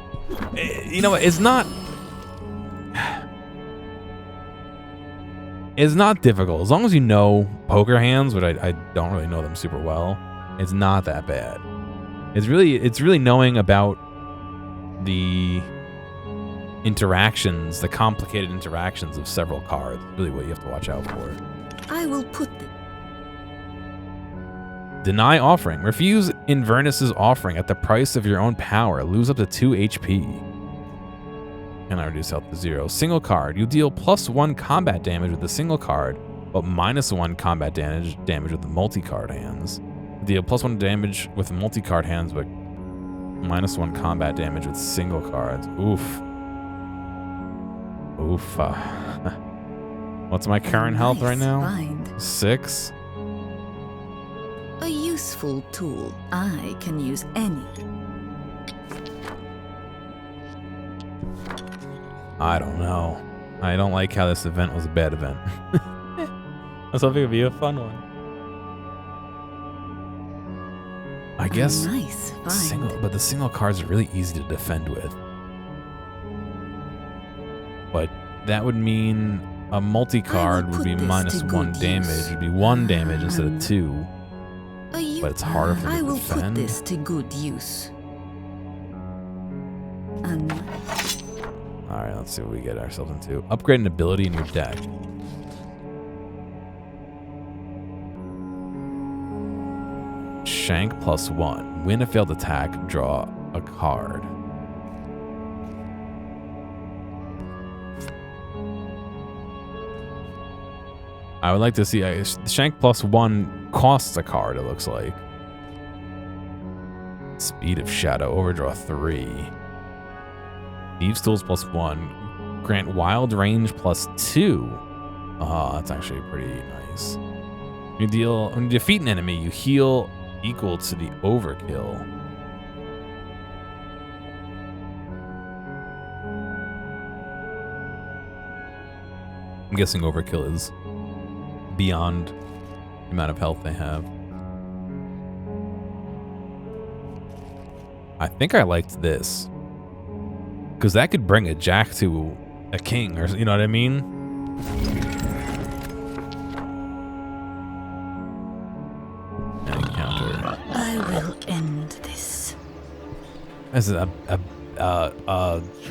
You know what? It's not difficult. As long as you know poker hands, which I don't really know them super well, it's not that bad. It's really knowing about the interactions, the complicated interactions of several cards. Really what you have to watch out for. I will put them. Deny offering. Refuse Invernus's offering at the price of your own power. Lose up to 2 HP. And I reduce health to 0. Single card. You deal +1 combat damage with a single card, but -1 combat damage with the multi-card hands. Deal +1 damage with multi-card hands, but -1 combat damage with single cards. Oof. Oof. What's my current health right now? Find. 6. A useful tool. I can use any. I don't know. I don't like how this event was a bad event. I was hoping it would be a fun one. I guess Nice find. but the single cards are really easy to defend with. But that would mean a multi-card would be put this to -1 good damage. use. It'd be 1 damage instead of 2. But it's harder for me I to will defend. put this to good use. And Alright, let's see what we get ourselves into. Upgrade an ability in your deck. Shank +1. Win a failed attack, draw a card. I would like to see Shank +1 costs a card, it looks like. Speed of Shadow, overdraw 3. Thieves Tools +1. Grant Wild Range +2. Oh, that's actually pretty nice. When you defeat an enemy, you heal equal to the overkill. I'm guessing overkill is beyond the amount of health they have. I think I liked this. Because that could bring a jack to a king, or you know what I mean? An encounter. I will end this. Is it a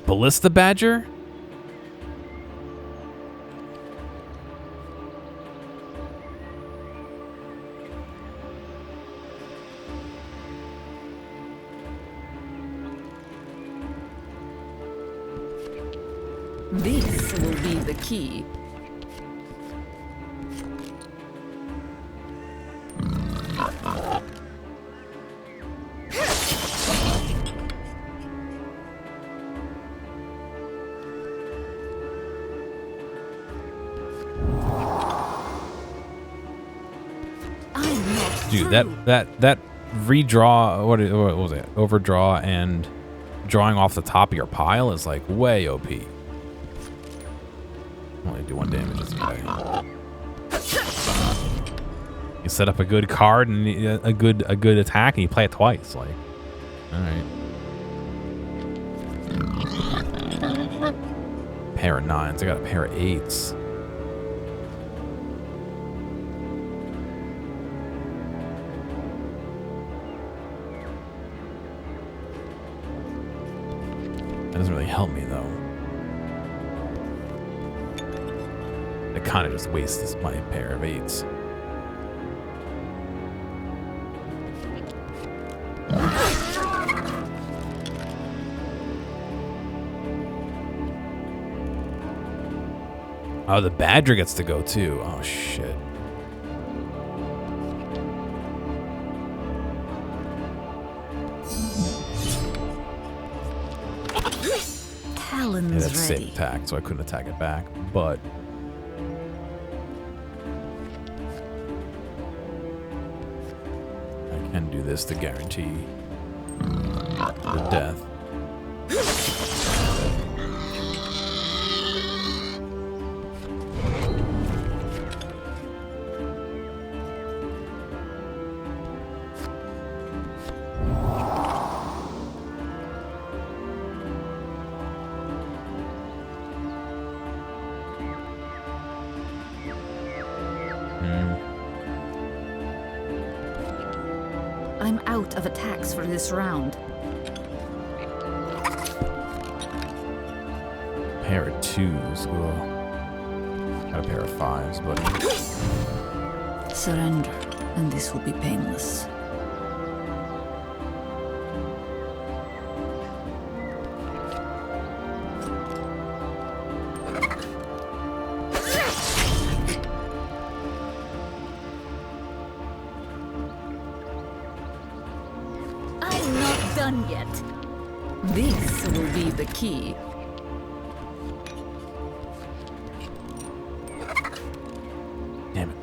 ballista badger? This will be the key. Dude, that redraw, what was it? Overdraw and drawing off the top of your pile is like way OP. Only do 1 damage. It's okay. You set up a good card and a good attack, and you play it twice. Like, all right. Pair of 9s. I got a pair of 8s. That doesn't really help me though. It kind of just wastes my pair of 8s. Oh, the Badger gets to go too. Oh, shit. Talon's Yeah, that's ready. safe attack, so I couldn't attack it back, but... I can do this to guarantee the death. I'm out of attacks for this round. Pair of 2s. Ugh. Got a pair of 5s, buddy. Surrender, and this will be painless. I'm not done yet. This will be the key. Damn it.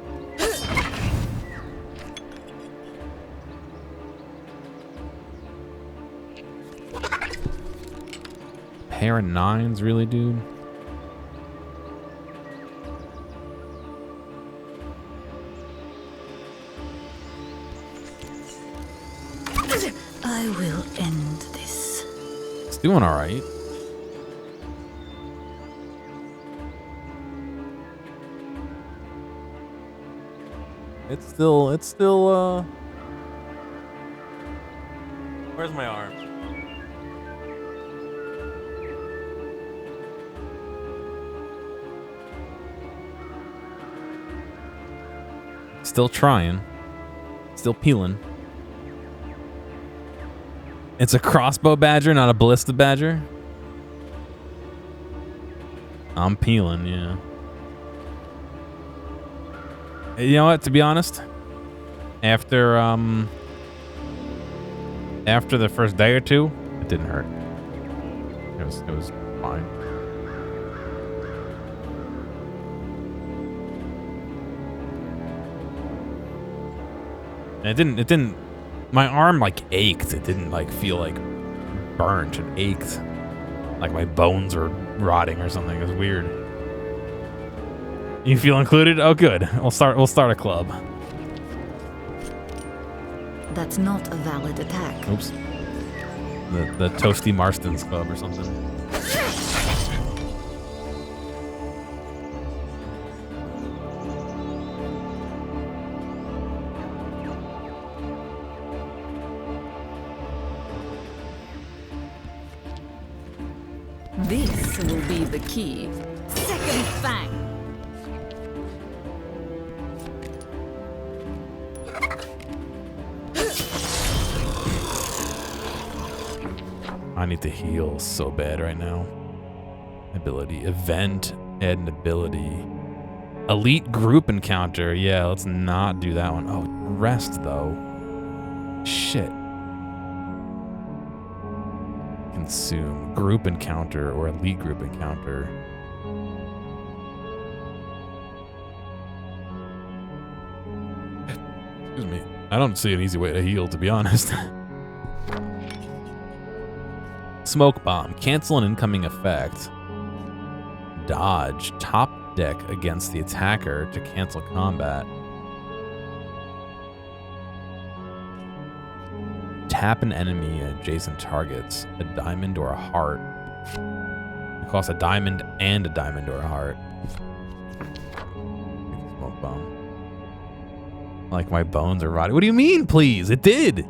Pair of 9s, really, dude? I will end this. It's doing all right. It's still, where's my arm? Still trying. Still peeling. It's a crossbow badger, not a ballista badger. I'm peeling, yeah. You know what, to be honest, after the first day or two, it didn't hurt. It was fine. And it didn't my arm like ached. It didn't like feel like burnt. It ached. Like my bones were rotting or something. It was weird. You feel included? Oh, good. We'll start a club. That's not a valid attack. Oops. The Toasty Marston's Club or something. This will be the key. Second Fang. I need to heal so bad right now. Ability. Event. Add an ability. Elite group encounter. Yeah, let's not do that one. Oh, rest though. Shit. Consume. Group encounter or elite group encounter. Excuse me. I don't see an easy way to heal, to be honest. Smoke bomb. Cancel an incoming effect. Dodge. Top deck against the attacker to cancel combat. Tap an enemy at adjacent targets. A diamond or a heart. It costs a diamond and a diamond or a heart. Smoke bomb. Like my bones are rotting. What do you mean, please? It did.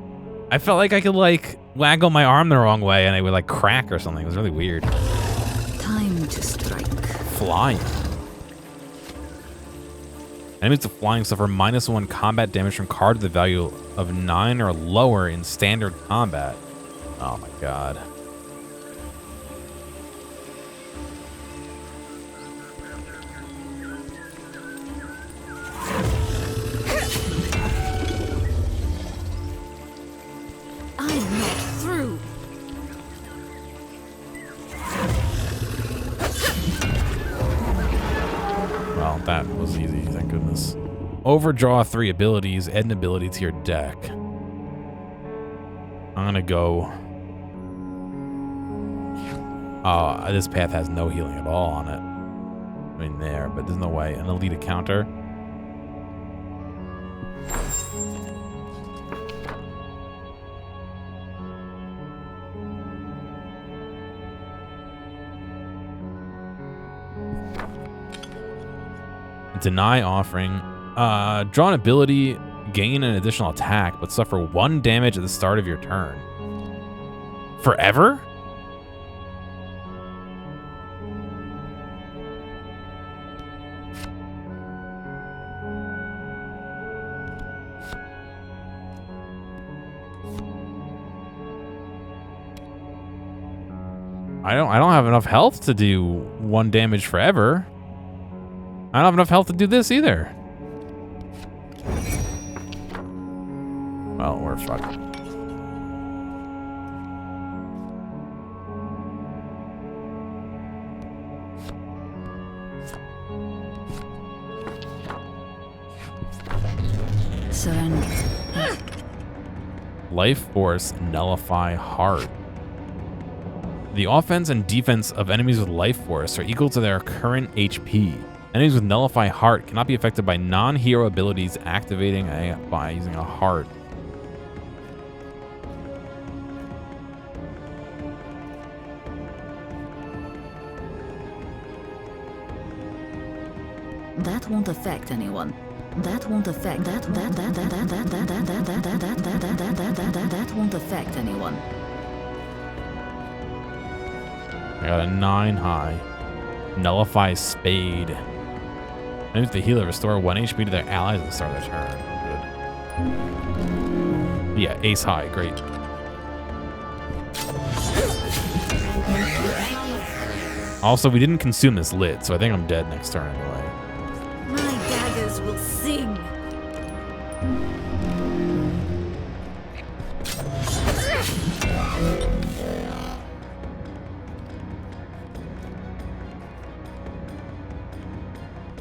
I felt like I could like waggle my arm the wrong way and it would like crack or something. It was really weird. Time to strike. Flying. Enemies with flying suffer -1 combat damage from cards with a value of 9 or lower in standard combat. Oh my god. I'm not through. Well, that was easy, thank goodness. Overdraw 3 abilities, add an ability to your deck. I'm gonna go... Oh, this path has no healing at all on it. I mean, there, but there's no way. An elite counter. Deny offering. Draw an ability, gain an additional attack, but suffer 1 damage at the start of your turn. Forever? I don't have enough health to do 1 damage forever. I don't have enough health to do this either. Well, we're fucked. Surrender. Life Force Nullify Heart. The offense and defense of enemies with Life Force are equal to their current HP. Enemies with Nullify Heart cannot be affected by non-hero abilities activating by using a heart. That won't affect anyone. That won't affect that won't affect anyone. I got a 9 high. Nullify Spade. Enemies with the healer restore 1 HP to their allies at the start of their turn. Good. Yeah, ace high, great. Also, we didn't consume this lit, so I think I'm dead next turn anyway. My daggers will sing.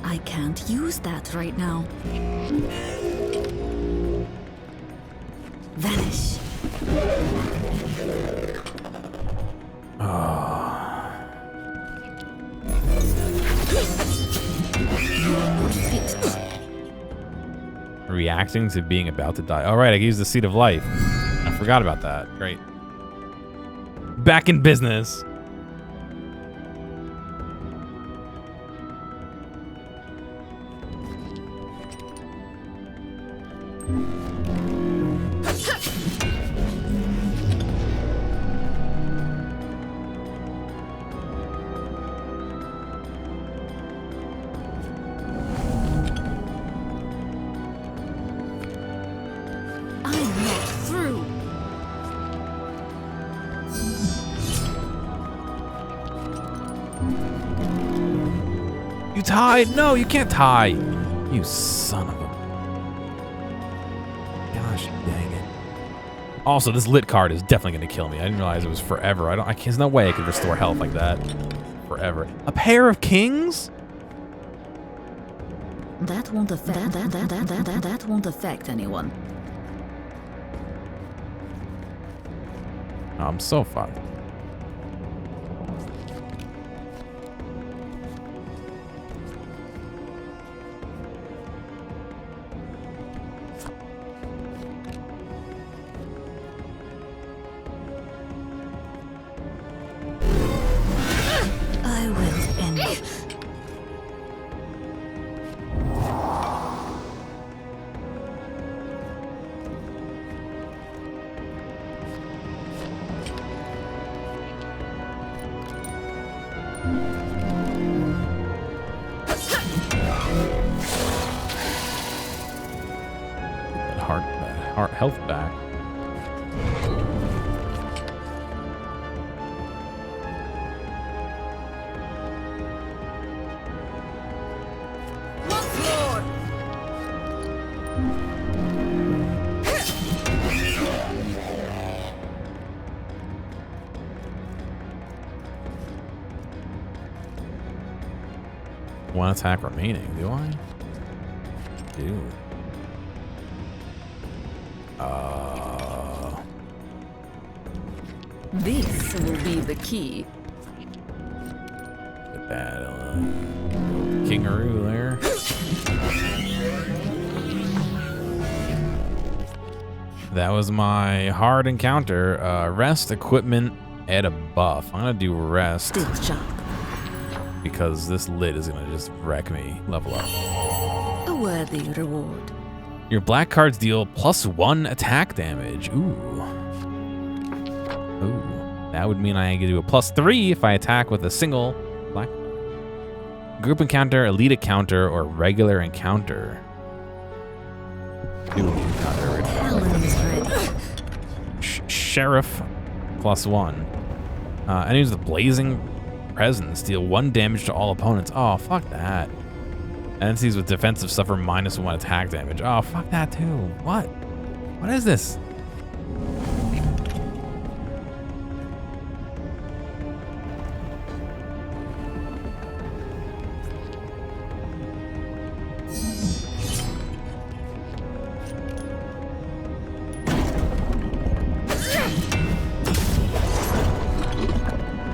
I can't use that right now. Vanish. Reacting to being about to die. All right, I can use the Seed of Life. I forgot about that. Great. Back in business. Tied? No, you can't tie. You son of a... Gosh dang it. Also, this lit card is definitely going to kill me. I didn't realize it was forever. There's no way I could restore health like that. Forever. A pair of kings? That won't affect that won't affect anyone. I'm so fucked. I will end it. That heart health back. One attack remaining, do I? Do. This will be the key. Get that Kingaroo there. That was my hard encounter. Rest, equipment, add a buff. I'm gonna do rest Still sharp. because this lid is gonna just wreck me. Level up. A worthy reward. Your black cards deal +1 attack damage. Ooh. Ooh. That would mean I can do a +3 if I attack with a single black card. Group encounter, elite encounter, or regular encounter. New encounter. Helen's ready. Sheriff +1. Enemies with blazing presence deal 1 damage to all opponents. Oh, fuck that. Entities with defensive suffer -1 attack damage. Oh, fuck that too. What? What is this?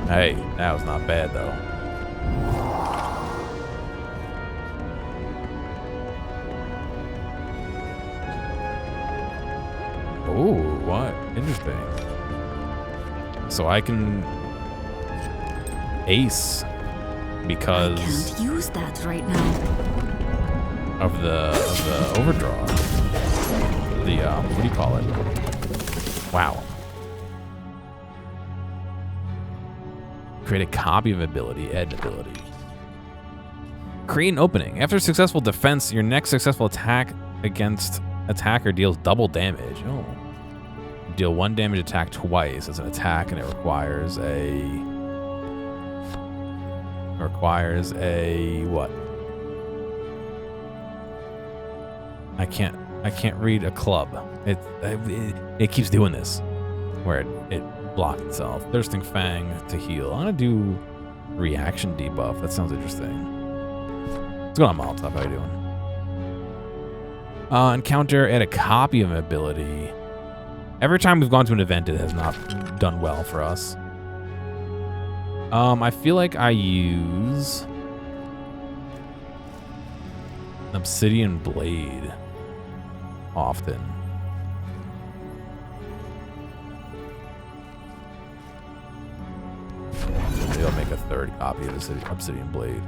Hey, that was not bad though. Ooh, what? Interesting. So I can ace because Can't use that right now. of the overdraw. The what do you call it? Wow. Create a copy of ability, add an ability. Create an opening. After successful defense, your next successful attack against attacker deals double damage. Oh. Deal 1 damage attack twice as an attack, and it requires a what? I can't read a club. It keeps doing this where it block itself. Thirsting Fang to heal. I'm gonna do reaction debuff. That sounds interesting. What's going on, Molotov? How you doing? Encounter, add a copy of an ability. Every time we've gone to an event, it has not done well for us. I feel like I use Obsidian Blade often. Maybe I'll make a 3rd copy of the Obsidian Blade.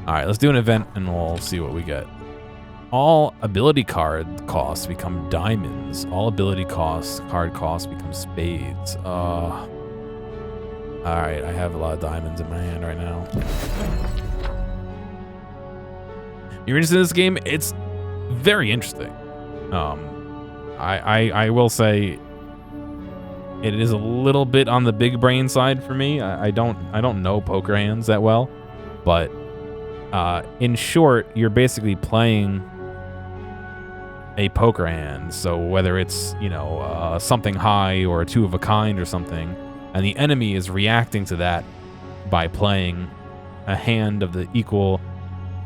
Alright, let's do an event and we'll see what we get. All ability card costs become diamonds. All ability card costs become spades. Alright, I have a lot of diamonds in my hand right now. You're interested in this game? It's very interesting. I will say it is a little bit on the big brain side for me. I don't know poker hands that well, but in short, you're basically playing a poker hand. So whether it's something high or a 2 of a kind or something, and the enemy is reacting to that by playing a hand of the equal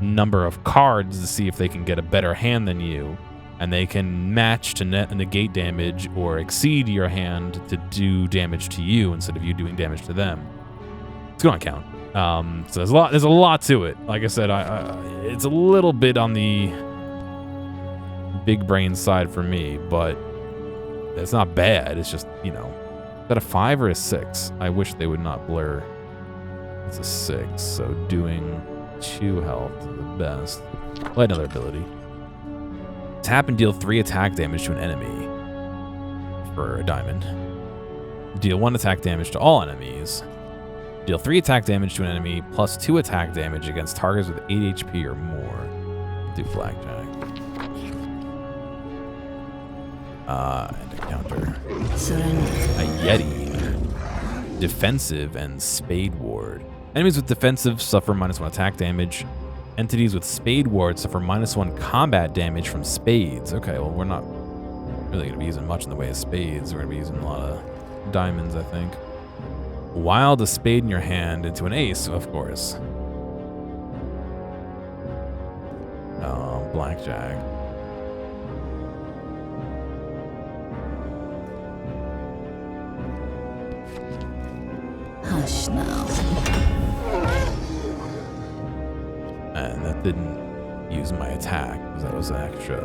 number of cards to see if they can get a better hand than you, and they can match to negate damage or exceed your hand to do damage to you instead of you doing damage to them. It's gonna count. So there's a lot to it. Like I said, it's a little bit on the big brain side for me, but it's not bad. It's just, you know, is that a 5 or a 6? I wish they would not blur. It's a 6, so doing 2 health is the best. Play another ability. Tap and deal 3 attack damage to an enemy for a diamond. Deal 1 attack damage to all enemies. Deal 3 attack damage to an enemy plus 2 attack damage against targets with 8 HP or more. Do blackjack. And a counter. A Yeti. Defensive and Spade Ward. Enemies with defensive suffer -1 attack damage. Entities with Spade Ward suffer -1 combat damage from spades. Okay, well, we're not really going to be using much in the way of spades. We're going to be using a lot of diamonds, I think. Wild a spade in your hand into an ace, of course. Blackjack. Hush now. And that didn't use my attack, because that was an extra.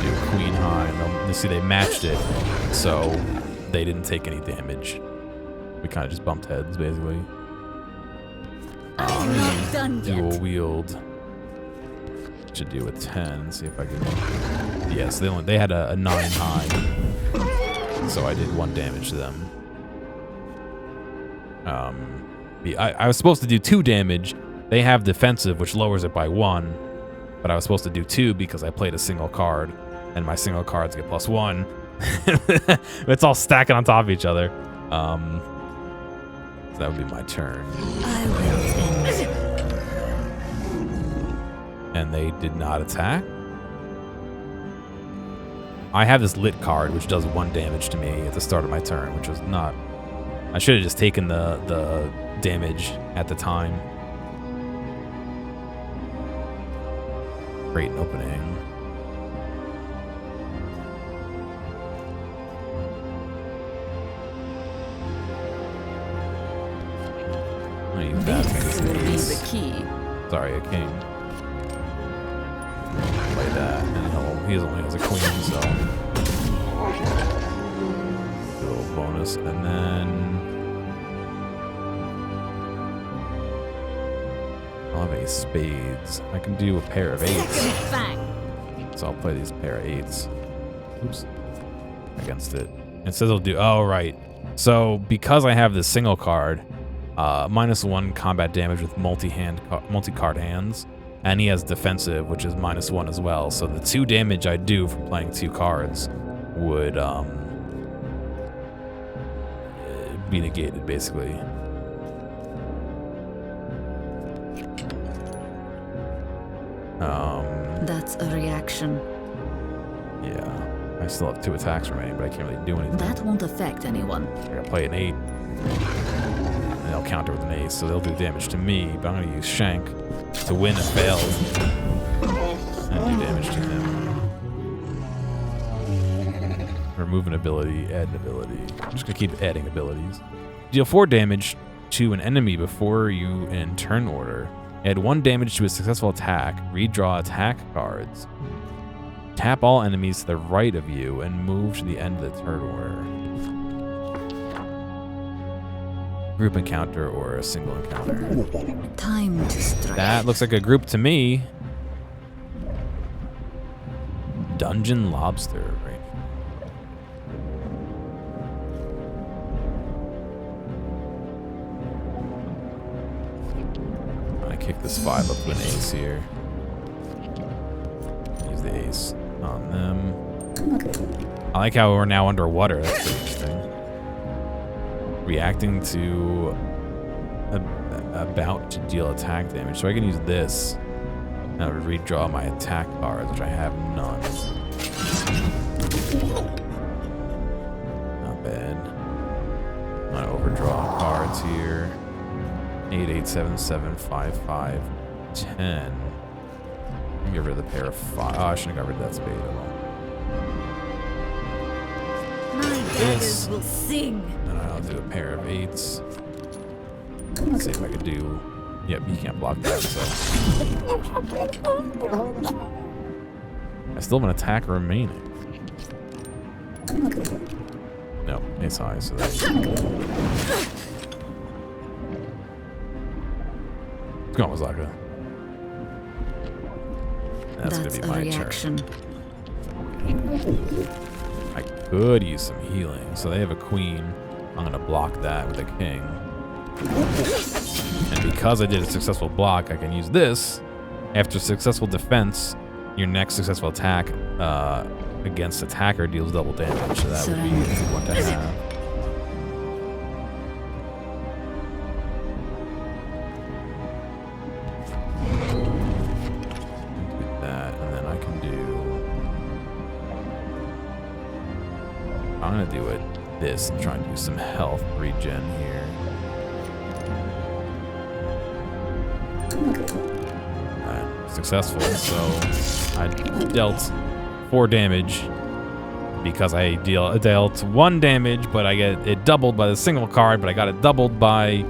Do Queen High. And you see, they matched it, so they didn't take any damage. We kind of just bumped heads, basically. I'm not done yet. Dual wield. Should do a 10. See if I can. Yes, they had a 9 high, so I did 1 damage to them. I was supposed to do 2 damage. They have defensive, which lowers it by 1, but I was supposed to do 2 because I played a single card, and my single cards get +1. It's all stacking on top of each other. So that would be my turn. I will end. And they did not attack. I have this lit card, which does 1 damage to me at the start of my turn, which was not... I should have just taken the damage at the time. Great opening. I'm gonna use that This to will be ace. the key. Sorry, a king. Play that, and he only has a queen, so do a little bonus, and then I'll have 8 spades. I can do a pair of 8s, Second fang. so I'll play these pair of 8s. Oops, against it. It says it'll do. Oh right. So because I have this single card, -1 combat damage with multi-card hands. And he has defensive, which is -1 as well. So the 2 damage I do from playing 2 cards would be negated, basically. That's a reaction. Yeah. I still have 2 attacks remaining, but I can't really do anything. That won't affect anyone. I gotta play an 8. And they'll counter with an ace, so they'll do damage to me, but I'm gonna use Shank to win if failed. And do damage to him. Remove an ability, add an ability. I'm just gonna keep adding abilities. Deal 4 damage to an enemy before you in turn order. Add 1 damage to a successful attack. Redraw attack cards. Tap all enemies to the right of you and move to the end of the turn order. Group encounter or a single encounter. Time to strike. That looks like a group to me. Dungeon Lobster, right? I'm gonna kick this 5 up to an ace here. Use the ace on them. I like how we're now underwater. That's pretty interesting. Reacting to about to deal attack damage. So I can use this. And I would redraw my attack cards, which I have none. Not bad. overdraw cards here. 8, 8, 7, 7, 5, 5, 10. Get rid of the pair of 5. Oh, I shouldn't have got rid of that spade at all. My daggers will sing. And I'll do a pair of 8s. Let's see if I can do. Yep, you can't block that, so. I still have an attack remaining. No, ace high, so that's. Let's go on, Wazaka. That's gonna be my reaction. turn. I could use some healing. So they have a queen. I'm gonna block that with a king. And because I did a successful block, I can use this. After successful defense, your next successful attack against attacker deals double damage. So that would be a good one to have. Do that, and then I can do. I'm gonna do this and try and do some health regen here. Successful, so I dealt 4 damage because I dealt 1 damage, but I get it doubled by the single card, but I got it doubled by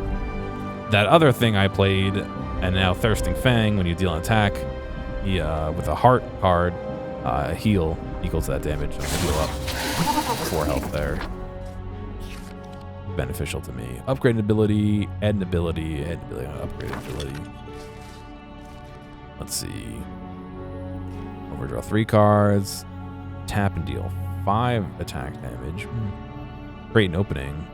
that other thing I played, and now Thirsting Fang, when you deal an attack with a heart card, heal equals that damage, and heal up 4 health there. Beneficial to me. Upgraded ability, add an ability, upgraded ability. Let's see. Overdraw 3 cards. Tap and deal 5 attack damage. Create an opening.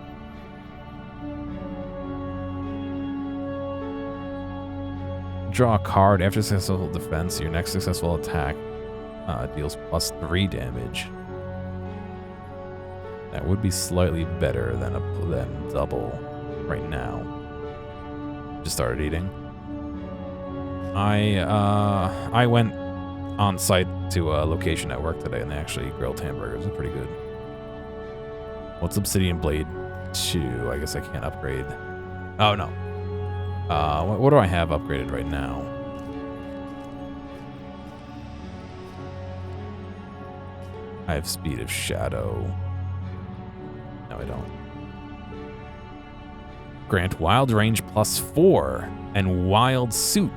Draw a card after successful defense. Your next successful attack deals +3 damage. That would be slightly better than double right now. Just started eating. I went on site to a location at work today, and they actually grilled hamburgers. They're pretty good. What's Obsidian Blade 2? I guess I can't upgrade. Oh no. What do I have upgraded right now? I have Speed of Shadow. No, I don't. Grant Wild Range +4 and Wild Suit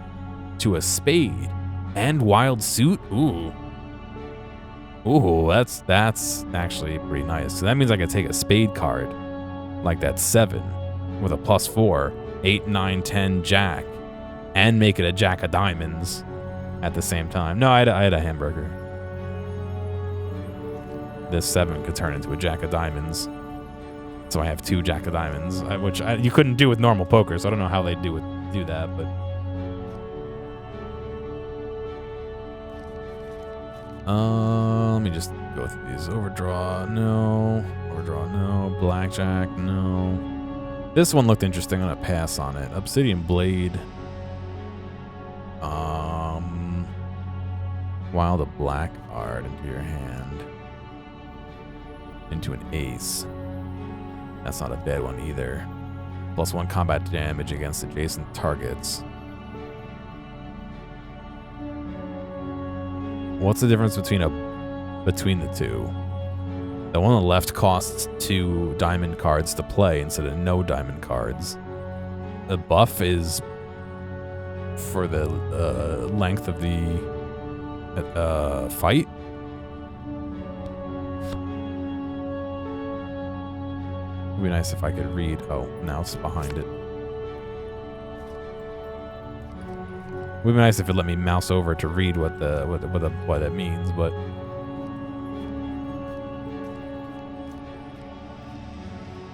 to a spade and Wild Suit. Ooh, that's actually pretty nice. So that means I can take a spade card like that 7 with a +4, 8, 9, 10 jack, and make it a jack of diamonds at the same time. No, I had a hamburger. This 7 could turn into a jack of diamonds. So I have 2 jack of diamonds, which you couldn't do with normal poker. So I don't know how they do that, but. Let me just go through these. Overdraw, no. Overdraw, no. Blackjack, no. This one looked interesting. I'm gonna pass on it. Obsidian Blade. Wild a black card into your hand. Into an ace. That's not a bad one either. +1 combat damage against adjacent targets. What's the difference between the two? The one on the left costs 2 diamond cards to play instead of no diamond cards. The buff is for the length of the fight. It would be nice if I could read. Oh, now it's behind it. It would be nice if it let me mouse over to read what that means, but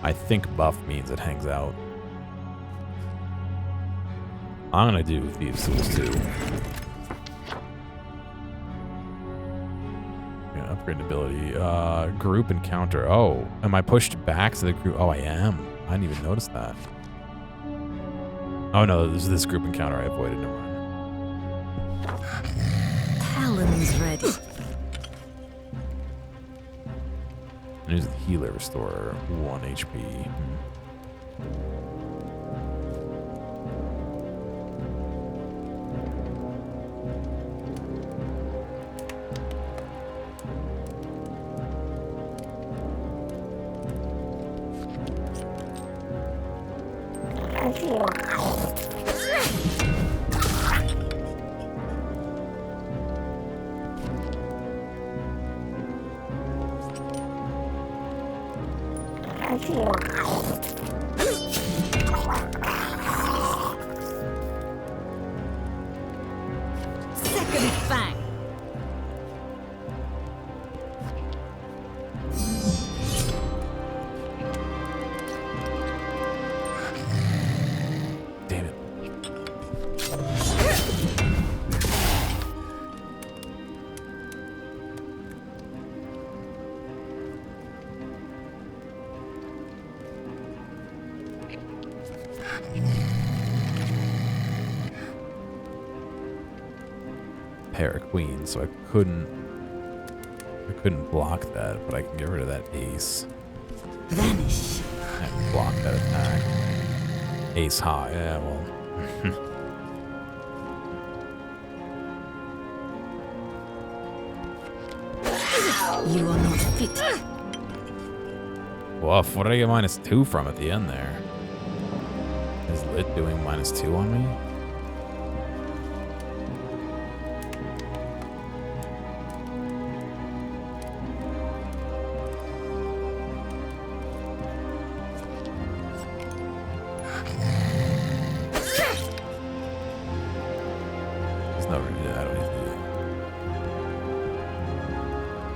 I think buff means it hangs out. I'm gonna do Thieves' Tools too. Yeah, upgrade ability. Group encounter. Oh, am I pushed back to the group? Oh, I am. I didn't even notice that. Oh no, this is this group encounter I avoided. Never mind. Talon's ready. And here's the healer restorer, 1 HP. Second fang. Damn it. Pair of queens, so I couldn't block that, but I can get rid of that ace. Vanish. I can block that attack. Ace high, yeah, well. You are not fit. Woof, what did I get -2 from at the end there? Is Lit doing -2 on me? There's no reason I don't need to do that.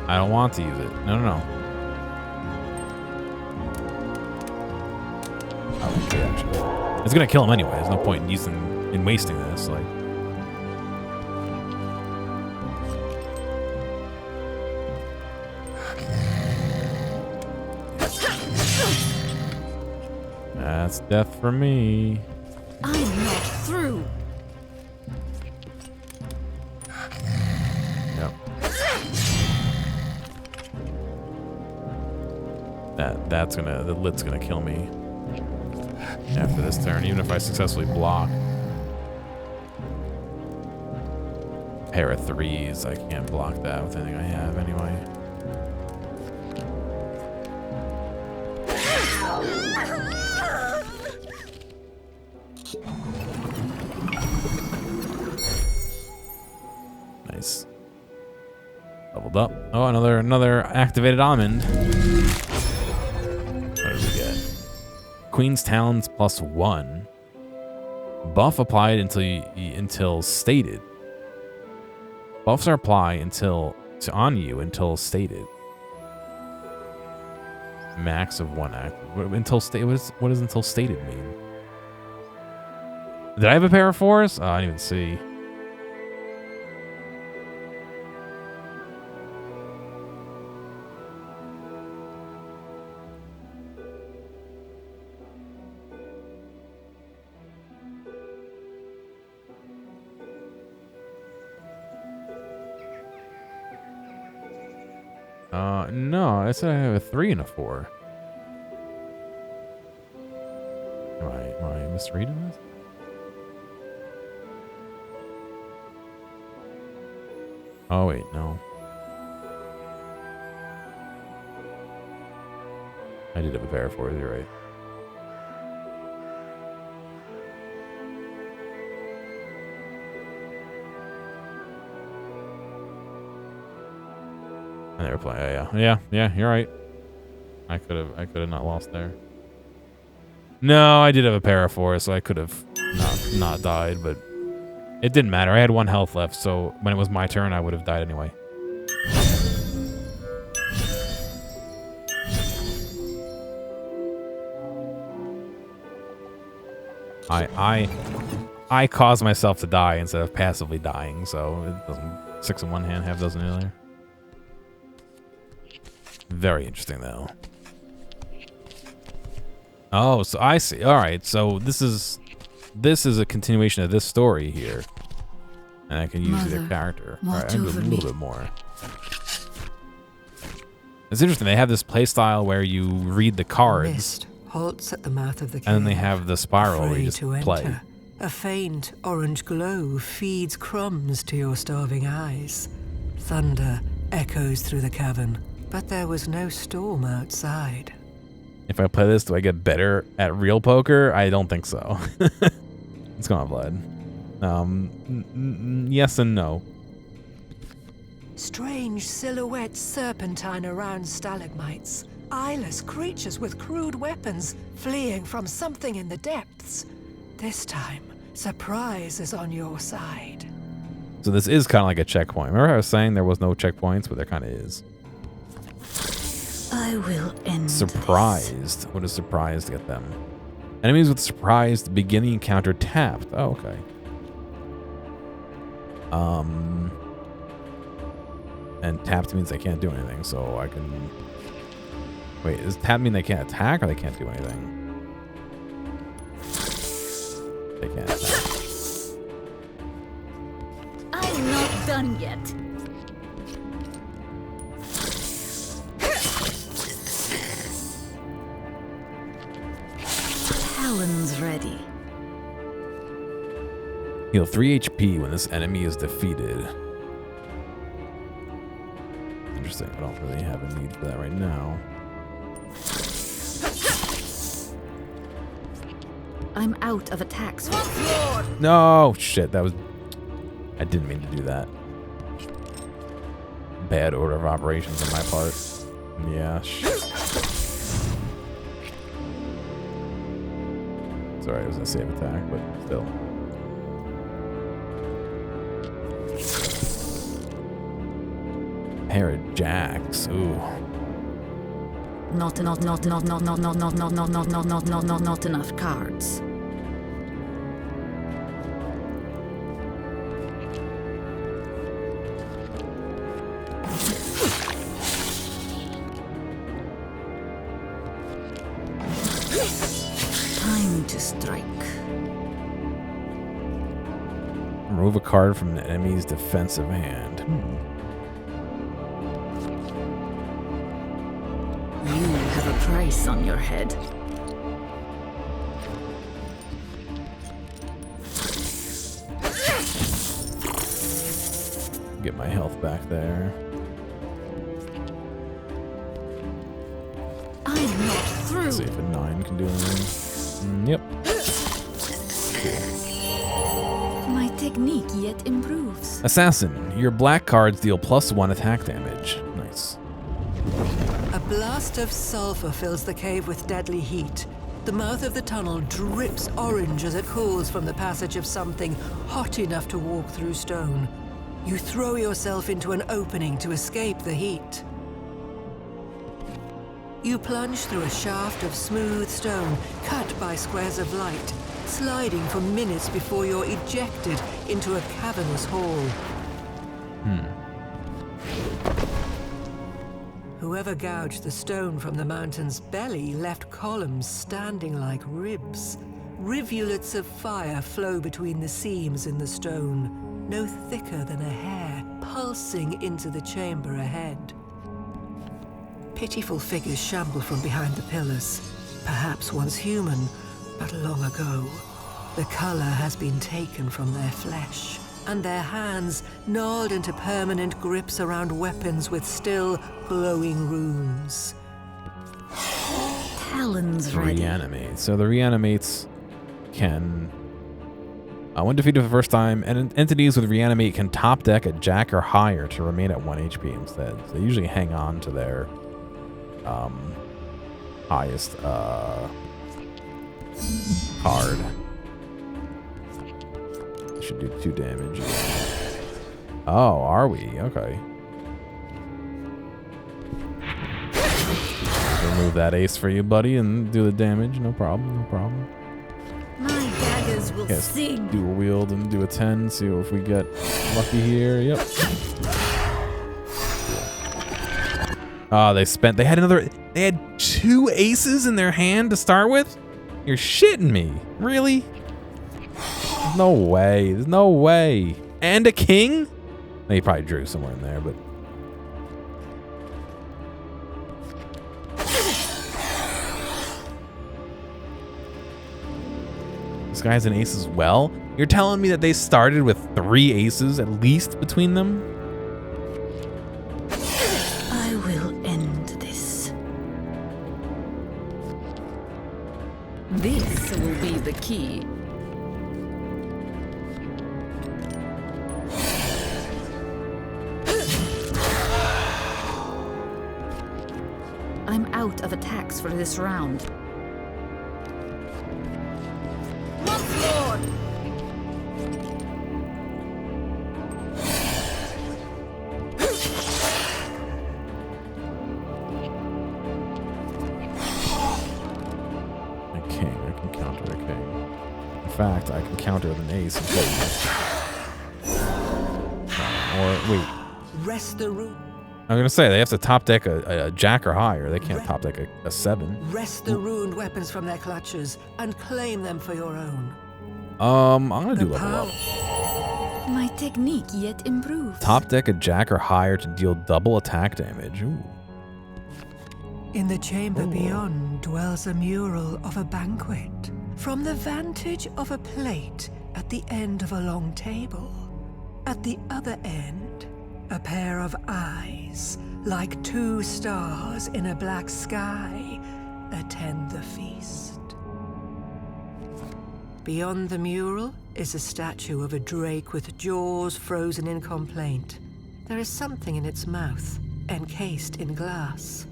I don't want to use it. No, no, no. It's gonna kill him anyway. There's no point in wasting this. Like, that's death for me. I'm not through. Yep. The Lit's gonna kill me after this turn, even if I successfully block. Pair of 3s, I can't block that with anything I have anyway. Nice. Leveled up. Oh, another activated almond. What did we get? Queen's Talons +1. Buff applied until stated. Buffs are applied on you until stated. Max of 1 act. What does until stated mean? Did I have a pair of 4s? Oh, I didn't even see. No, I said I have a 3 and a 4. Am I misreading this? Oh wait, no. I did have a pair of 4s, you're right. And they were playing. Yeah. You're right. I could have not lost there. No, I did have a pair of 4s, so I could have not died, but it didn't matter. I had 1 health left, so when it was my turn, I would have died anyway. I caused myself to die instead of passively dying, so it doesn't 6 in one hand, half dozen in the other. Very interesting, though. Oh, so I see. All right, so this is a continuation of this story here, and I can use either character. All right, I can do a little bit more. It's interesting. They have this play style where you read the cards. Mist halts at the mouth of the cave. And then they have the spiral where Afraid you just to play. enter. A faint orange glow feeds crumbs to your starving eyes. Thunder echoes through the cavern, but there was no storm outside. If I play this, do I get better at real poker? I don't think so. It's gonna blood. Yes and no. Strange silhouettes serpentine around stalagmites. Eyeless creatures with crude weapons fleeing from something in the depths. This time, surprise is on your side. So this is kind of like a checkpoint. Remember I was saying there was no checkpoints, but there kind of is. I will end Surprised. What does surprised get them? Enemies with surprised beginning encounter tapped. Oh, okay. And tapped means they can't do anything, so I can... Wait, does tapped mean they can't attack or they can't do anything? They can't attack. I'm not done yet. Talon's ready. Heal 3 HP when this enemy is defeated. Interesting. I don't really have a need for that right now. I'm out of attacks. No! Shit, that was... I didn't mean to do that. Bad order of operations on my part. Yeah, shit. Sorry, it was a safe attack, but still. Pair of jacks. Ooh. Not enough cards. Time to strike. Remove a card from the enemy's defensive hand. You have a price on your head. Get my health back there. I'm not through. Let's see if a 9 can do anything. Yep. My technique yet improves. Assassin. Your black cards deal +1 attack damage. Nice. A blast of sulfur fills the cave with deadly heat. The mouth of the tunnel drips orange as it cools from the passage of something hot enough to walk through stone. You throw yourself into an opening to escape the heat. You plunge through a shaft of smooth stone, cut by squares of light, sliding for minutes before you're ejected into a cavernous hall. Whoever gouged the stone from the mountain's belly left columns standing like ribs. Rivulets of fire flow between the seams in the stone, no thicker than a hair, pulsing into the chamber ahead. Pitiful figures shamble from behind the pillars, perhaps once human, but long ago. The color has been taken from their flesh, and their hands gnawed into permanent grips around weapons with still glowing runes. Talon's ready. Reanimate. So the reanimates can... when defeated for the first time, entities with reanimate can top deck at Jack or higher to remain at 1 HP instead. So they usually hang on to their highest card. Should do 2 damage. Oh, are we? Okay. Remove that ace for you, buddy, and do the damage. No problem, no problem. My daggers will Yes, sing. dual wield and do a 10. See if we get lucky here. Yep. Oh, they had 2 aces in their hand to start with? You're shitting me. Really? There's no way. There's no way. And a king? They probably drew somewhere in there, but... This guy's an ace as well. You're telling me that they started with 3 aces at least between them? I will end this. This will be the key. I'm out of attacks for this round. Once more! A king. I can counter a king. In fact, I can counter with an ace and play. Or wait. Rest the room. I'm gonna say they have to top deck a jack or higher. They can't top deck a 7. Wrest the ruined weapons from their clutches and claim them for your own. I'm gonna do level up. My technique yet improved. Top deck a jack or higher to deal double attack damage. Ooh. In the chamber beyond dwells a mural of a banquet. From the vantage of a plate at the end of a long table. At the other end, a pair of eyes, like 2 stars in a black sky, attend the feast. Beyond the mural is a statue of a drake with jaws frozen in complaint. There is something in its mouth, encased in glass.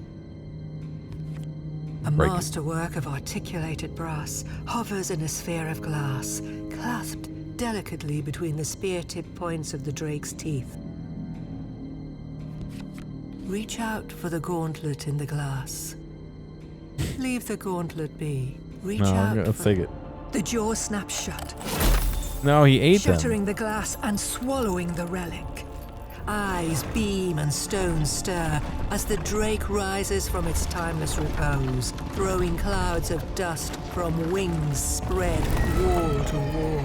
A masterwork of articulated brass hovers in a sphere of glass, clasped delicately between the spear-tipped points of the drake's teeth. Reach out for the gauntlet in the glass. Leave the gauntlet be. Reach out. Let's take it. The jaw snaps shut, No, he ate them. shattering the glass and swallowing the relic. Eyes beam and stones stir as the drake rises from its timeless repose, throwing clouds of dust from wings spread wall to wall.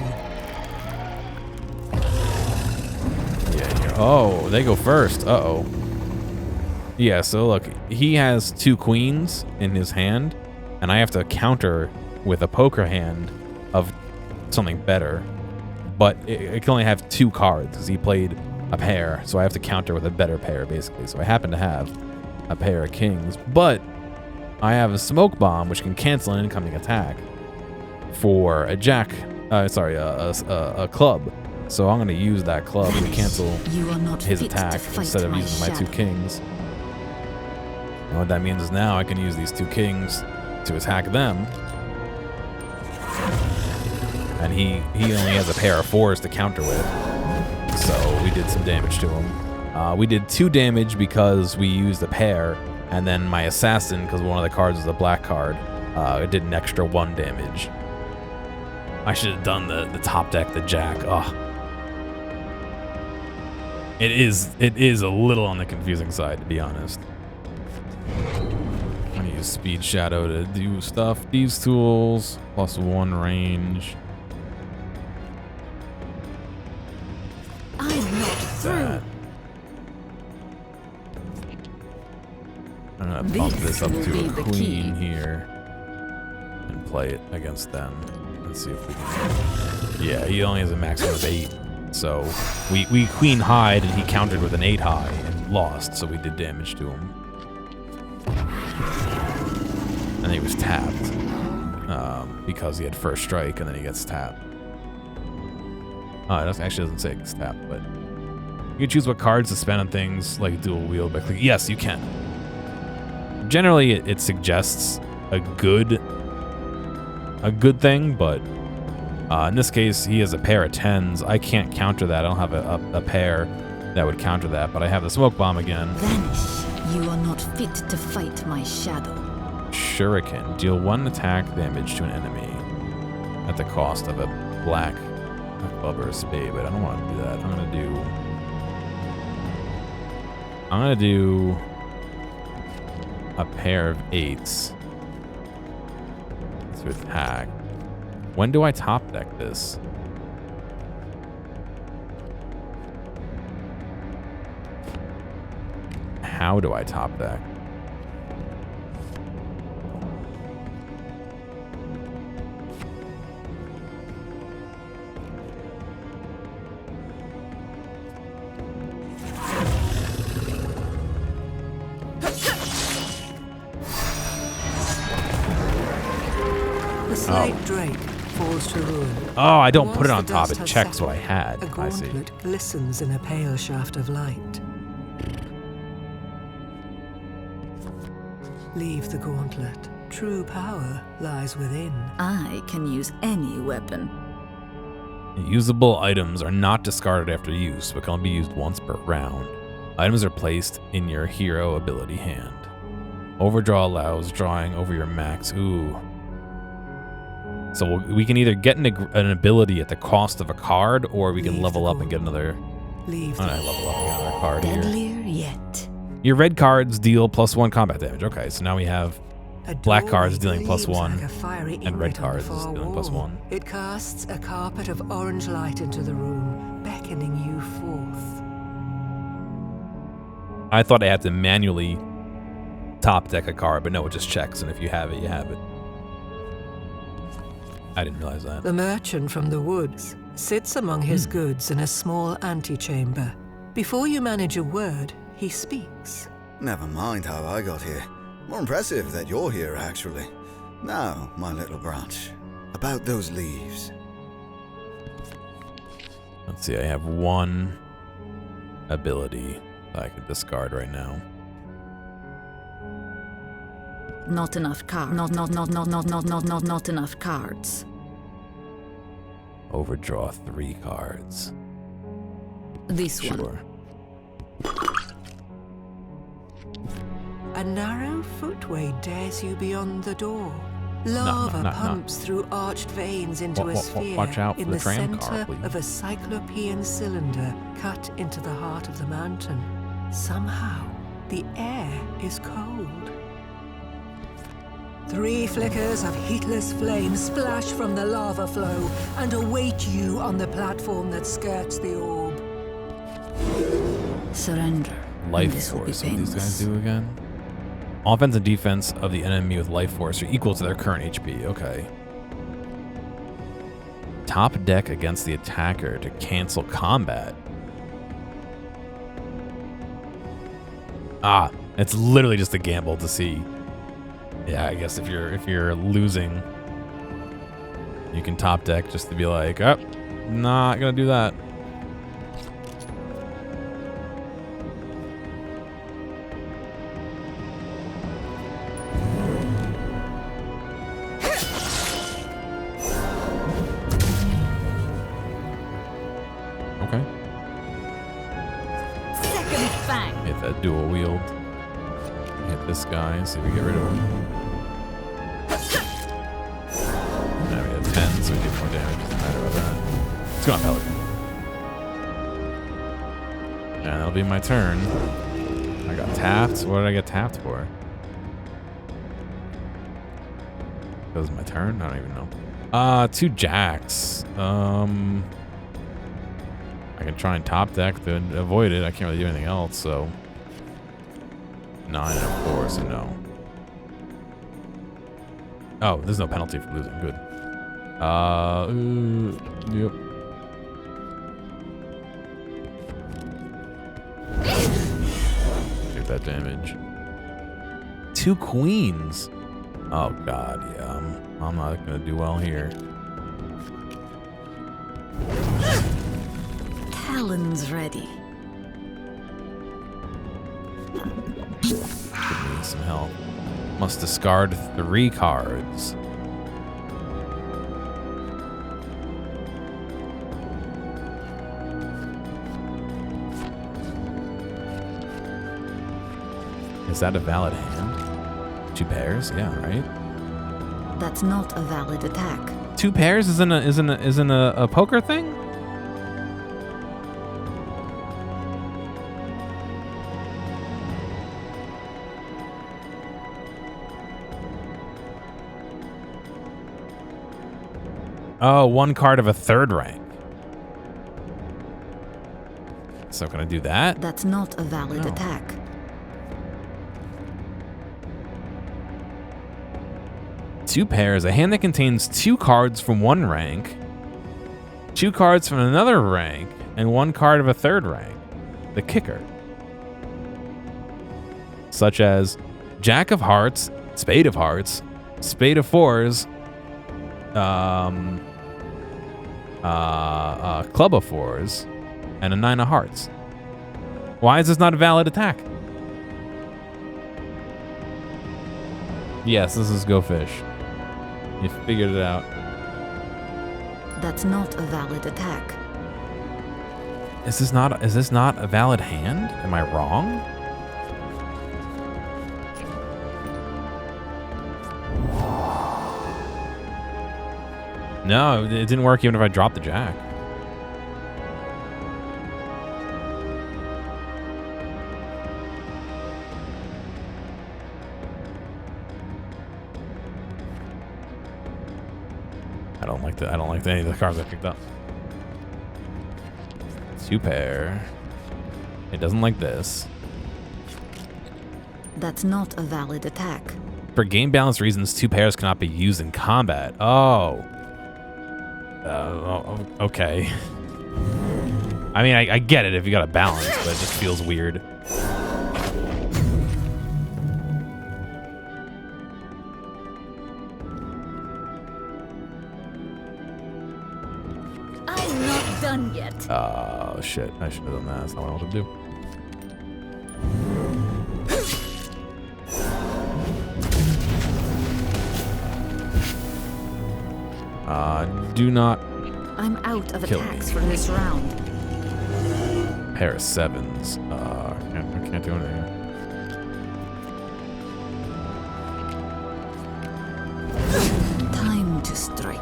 Yeah. Oh, they go first. Uh-oh. Yeah, so look, he has 2 queens in his hand, and I have to counter with a poker hand of something better. But it can only have 2 cards, because he played a pair, so I have to counter with a better pair, basically. So I happen to have a pair of kings, but I have a smoke bomb, which can cancel an incoming attack for a jack, a club. So I'm going to use that club to cancel his attack instead of using my 2 kings. And what that means is now I can use these 2 kings to attack them. And he only has a pair of 4s to counter with. So we did some damage to him. We did 2 damage because we used a pair, and then my assassin, because one of the cards was a black card, it did an extra 1 damage. I should have done the top deck, the jack. Oh. It is a little on the confusing side, to be honest. I'm gonna use Speed Shadow to do stuff. These tools, +1 range. I'm not through. I'm gonna bump this up will to be a the queen key. here and play it against them. Let's see if we can. Yeah, he only has a maximum of 8. So we queen hide and he countered with an 8 high and lost, so we did damage to him. And he was tapped because he had first strike and then he gets tapped. It actually doesn't say it gets tapped, but you can choose what cards to spend on things like dual wield by clicking. Yes, you can. Generally, it suggests a good thing, but in this case, he has a pair of 10s. I can't counter that. I don't have a pair that would counter that, but I have the smoke bomb again. Vanish. You are not fit to fight my shadow. Shuriken. Deal 1 attack damage to an enemy at the cost of a black club or a spade, but I don't want to do that. I'm gonna do a pair of 8s to attack. When do I top deck this? How do I top deck? slate drake falls to ruin. Oh, I don't put it Once on the top. dust It has checks what I settled, had. A I see. gauntlet glistens in a pale shaft of light. Leave the gauntlet. True power lies within. I can use any weapon. Usable items are not discarded after use, but can only be used once per round. Items are placed in your hero ability hand. Overdraw allows drawing over your max. Ooh. So we can either get an ability at the cost of a card, or we can level up and get another. Leave I level up and get another card here. Deadlier yet. Your red cards deal +1 combat damage. Okay, so now we have black cards dealing gleams +1, like a fiery and red inlet on the cards far dealing wall. +1. It casts a carpet of orange light into the room, beckoning you forth. I thought I had to manually top deck a card, but no, it just checks, and if you have it, you have it. I didn't realize that. The merchant from the woods sits among his goods in a small antechamber. Before you manage a word, he speaks. Never mind how I got here. More impressive that you're here, actually. Now, my little branch, about those leaves. Let's see, I have one ability that I can discard right now. Not enough cards. Not enough cards. Overdraw 3 cards. This one. Sure. A narrow footway dares you beyond the door. Lava pumps through arched veins into a sphere watch out in for the the tram car, center please. of a cyclopean cylinder cut into the heart of the mountain. Somehow, the air is cold. 3 flickers of heatless flame splash from the lava flow and await you on the platform that skirts the orb. Surrender. Life This will be Force. What do these guys painless. do again? Offense and defense of the enemy with Life Force are equal to their current HP. Okay. Top deck against the attacker to cancel combat. Ah, it's literally just a gamble to see. Yeah, I guess if you're losing, you can top deck just to be like, oh, not gonna do that. Okay. Second fang. Hit that dual wield. Hit this guy, see if we get rid of him. Now we have 10, so we do more damage. Doesn't matter about that. Let's go on Pelican. And that'll be my turn. I got tapped. What did I get tapped for? That was my turn? I don't even know. 2 jacks. I can try and top deck to avoid it. I can't really do anything else, so 9 and a 4, so no. Oh, there's no penalty for losing. Good. Yep. Take that damage. 2 queens. Oh god, yeah. I'm not gonna do well here. Talon's ready. Give me some help. Must discard 3 cards. Is that a valid hand? 2 pairs? Yeah, right. That's not a valid attack. 2 pairs isn't a poker thing? Oh, 1 card of a 3rd rank. So can I do that? That's not a valid No. attack. Two pairs. A hand that contains 2 cards from 1 rank, 2 cards from another rank, and 1 card of a 3rd rank. The kicker. Such as Jack of Hearts, Spade of Hearts, Spade of 4s, club of fours, and a 9 of hearts. Why is this not a valid attack? Yes, this is Go Fish. You figured it out. That's not a valid attack. Is this not a valid hand? Am I wrong? No, it didn't work even if I dropped the jack. I don't like any of the cards I picked up. 2 pair. It doesn't like this. That's not a valid attack. For game balance reasons, 2 pairs cannot be used in combat. Oh. Okay. I mean, I get it if you got a balance, but it just feels weird. I'm not done yet. Oh, shit. I should have done that. That's not what I wanted to do. Do not. I'm out of Kill attacks me. for this round. Pair of 7s. I can't do anything. Time to strike.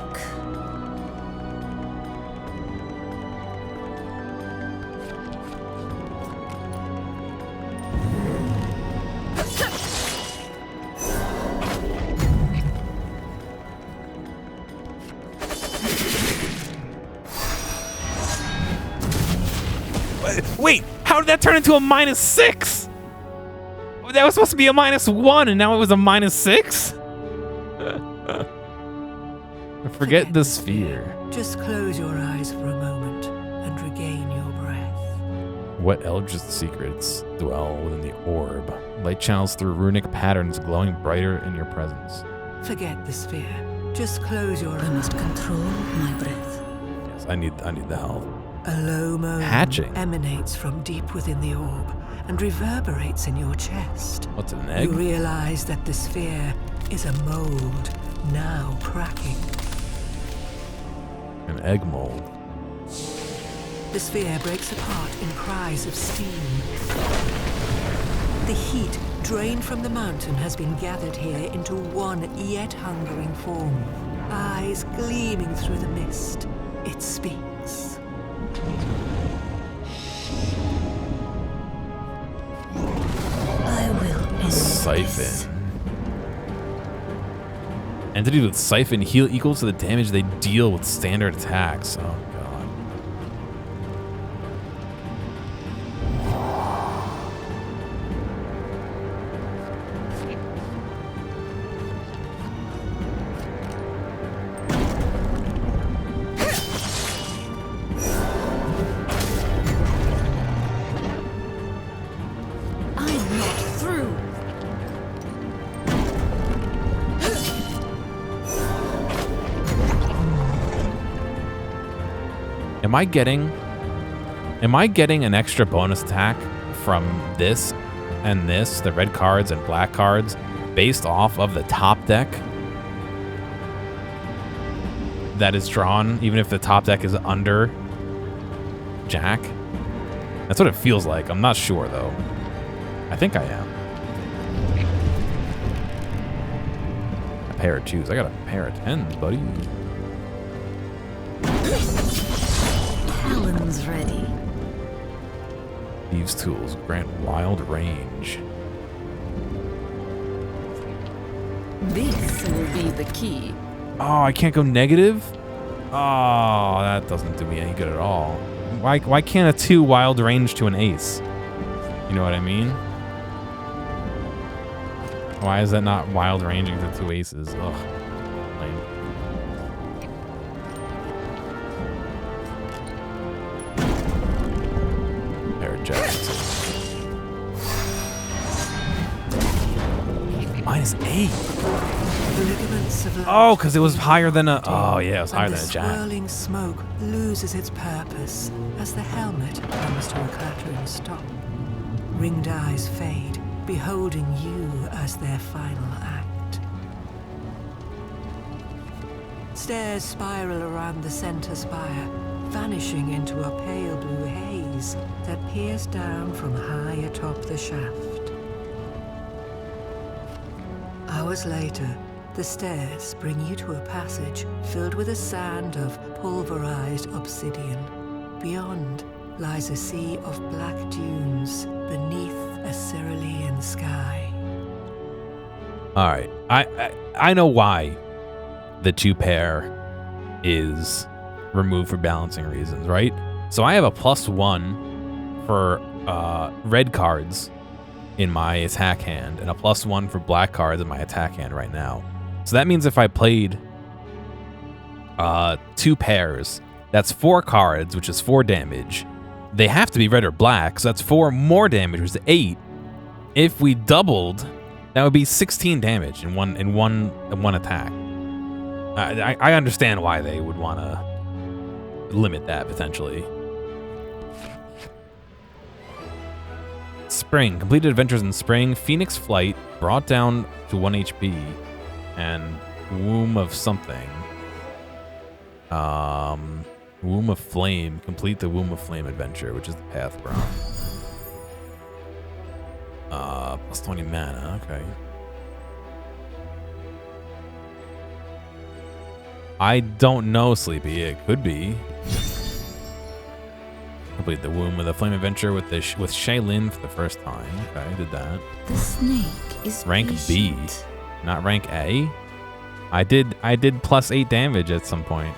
Wait, how did that turn into a -6? That was supposed to be a -1, and now it was a -6? Forget the sphere. Just close your eyes for a moment and regain your breath. What Eldritch secrets dwell within the orb? Light channels through runic patterns glowing brighter in your presence. Forget the sphere. Just close your I eyes. must control my breath. Yes, I need the help. A low moan Hatching. emanates from deep within the orb and reverberates in your chest. What's it, an You egg? realize that the sphere is a mold, now cracking. An egg mold. The sphere breaks apart in cries of steam. The heat drained from the mountain has been gathered here into one yet hungering form. Eyes gleaming through the mist, it speaks. I will end this. Siphon. Entities with Siphon heal equal to the damage they deal with standard attacks. Oh, God. I'm not through. Am I getting an extra bonus attack from this and this, the red cards and black cards, based off of the top deck that is drawn, even if the top deck is under Jack? That's what it feels like. I'm not sure, though. I think I am. A pair of 2s. I got a pair of 10s, buddy. Talon's ready. Thieves' tools grant wild range. This will be the key. Oh, I can't go negative? Oh, that doesn't do me any good at all. Why can't a 2 wild range to an ace? You know what I mean? Why is that not wild ranging to 2 aces? Ugh. Lame. Pair of jacks. minus 8. The ligaments of life Oh, because it was higher than a... Oh, yeah, it was higher and than a the jack. swirling smoke loses its purpose as the helmet comes to a clattering stop. Ringed eyes fade, beholding you as their final act. Stairs spiral around the center spire, vanishing into a pale blue haze that peers down from high atop the shaft. Hours later, the stairs bring you to a passage filled with a sand of pulverized obsidian. Beyond lies a sea of black dunes beneath a cerulean sky. All right. I know why the 2-pair is removed for balancing reasons, right? So I have a +1 for red cards in my attack hand and a +1 for black cards in my attack hand right now. So that means if I played 2 pairs, that's 4 cards, which is 4 damage. They have to be red or black, so that's 4 more damage, which is 8. If we doubled, that would be 16 damage in one attack. I understand why they would want to limit that potentially. Spring. Completed adventures in spring. Phoenix Flight. Brought down to 1 HP. And Womb of something. Womb of Flame. Complete the Womb of Flame adventure, which is the path we're on. Plus 20 mana. Okay. I don't know, Sleepy. It could be. Complete the Womb of the Flame adventure with Shaylin for the first time. Okay, I did that. The snake is rank patient. B, not rank A. I did +8 damage at some point.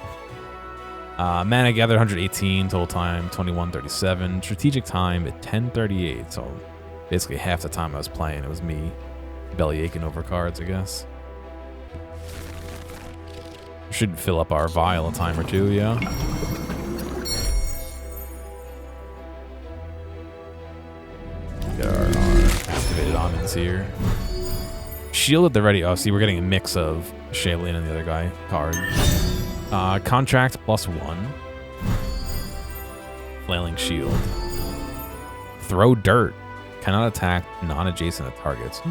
Mana gathered 118, total time 21:37, strategic time at 10:38. So basically half the time I was playing, it was me belly aching over cards, I guess. Should fill up our vial a time or two, yeah. Get our activated omens here. Shield at the ready. Oh, see, we're getting a mix of Shaylin and the other guy card. Contract +1. Flailing shield. Throw dirt. Cannot attack non-adjacent targets.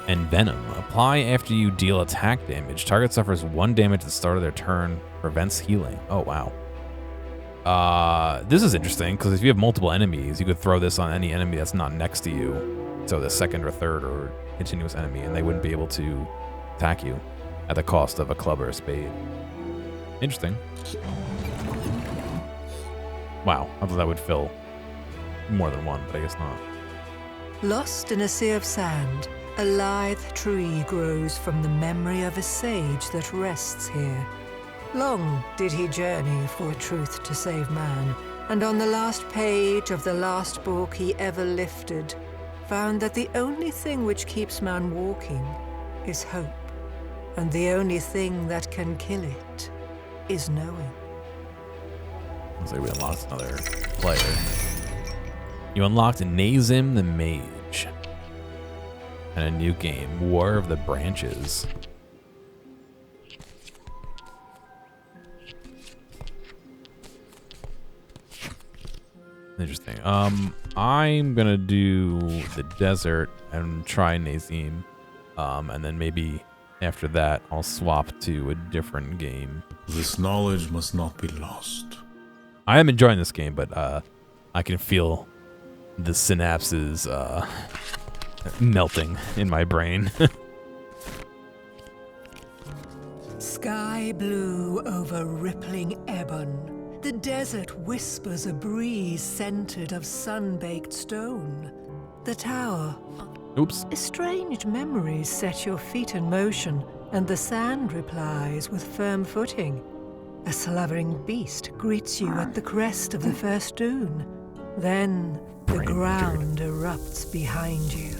And Venom. Apply after you deal attack damage. Target suffers 1 damage at the start of their turn. Prevents healing. Oh, wow. This is interesting, because if you have multiple enemies, you could throw this on any enemy that's not next to you. So the second or third or continuous enemy, and they wouldn't be able to attack you at the cost of a club or a spade. Interesting. Wow, I thought that would fill more than one, but I guess not. Lost in a sea of sand, a lithe tree grows from the memory of a sage that rests here. Long did he journey for truth to save man, and on the last page of the last book he ever lifted, found that the only thing which keeps man walking is hope, and the only thing that can kill it is knowing. Looks like we unlocked another player. You unlocked Nazim the Mage. And a new game, War of the Branches. Interesting. I'm gonna do the desert and try Nazim. And then maybe after that, I'll swap to a different game. This knowledge must not be lost. I am enjoying this game, but I can feel the synapses melting in my brain. Sky blue over rippling ebon. The desert whispers a breeze scented of sun-baked stone. The tower. Oops. Estranged memories set your feet in motion, and the sand replies with firm footing. A slavering beast greets you at the crest of the first dune. Then the ground erupts behind you.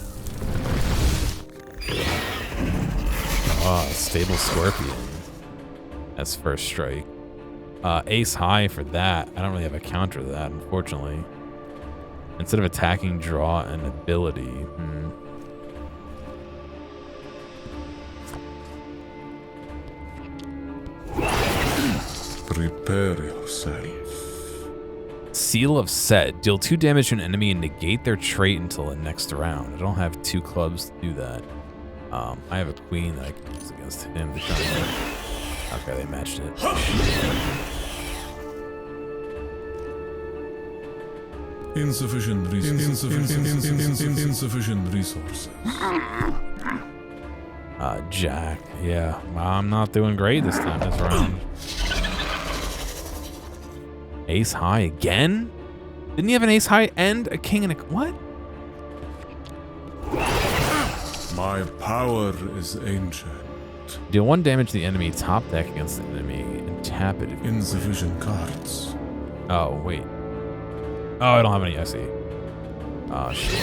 Stable Scorpion. That's first strike. Ace high for that. I don't really have a counter to that, unfortunately. Instead of attacking, draw an ability. Prepare yourself. Seal of Set. Deal 2 damage to an enemy and negate their trait until the next round. I don't have 2 clubs to do that. I have a queen that I can use against him to try and... Okay, they matched it. Insufficient resources. Jack. Yeah, I'm not doing great this time this round. Ace high again? Didn't he have an ace high and a king and a... What? My power is ancient. Deal 1 damage to the enemy top deck against the enemy and tap it. Insufficient cards. Oh, wait. Oh, I don't have any. I see. Oh, shit.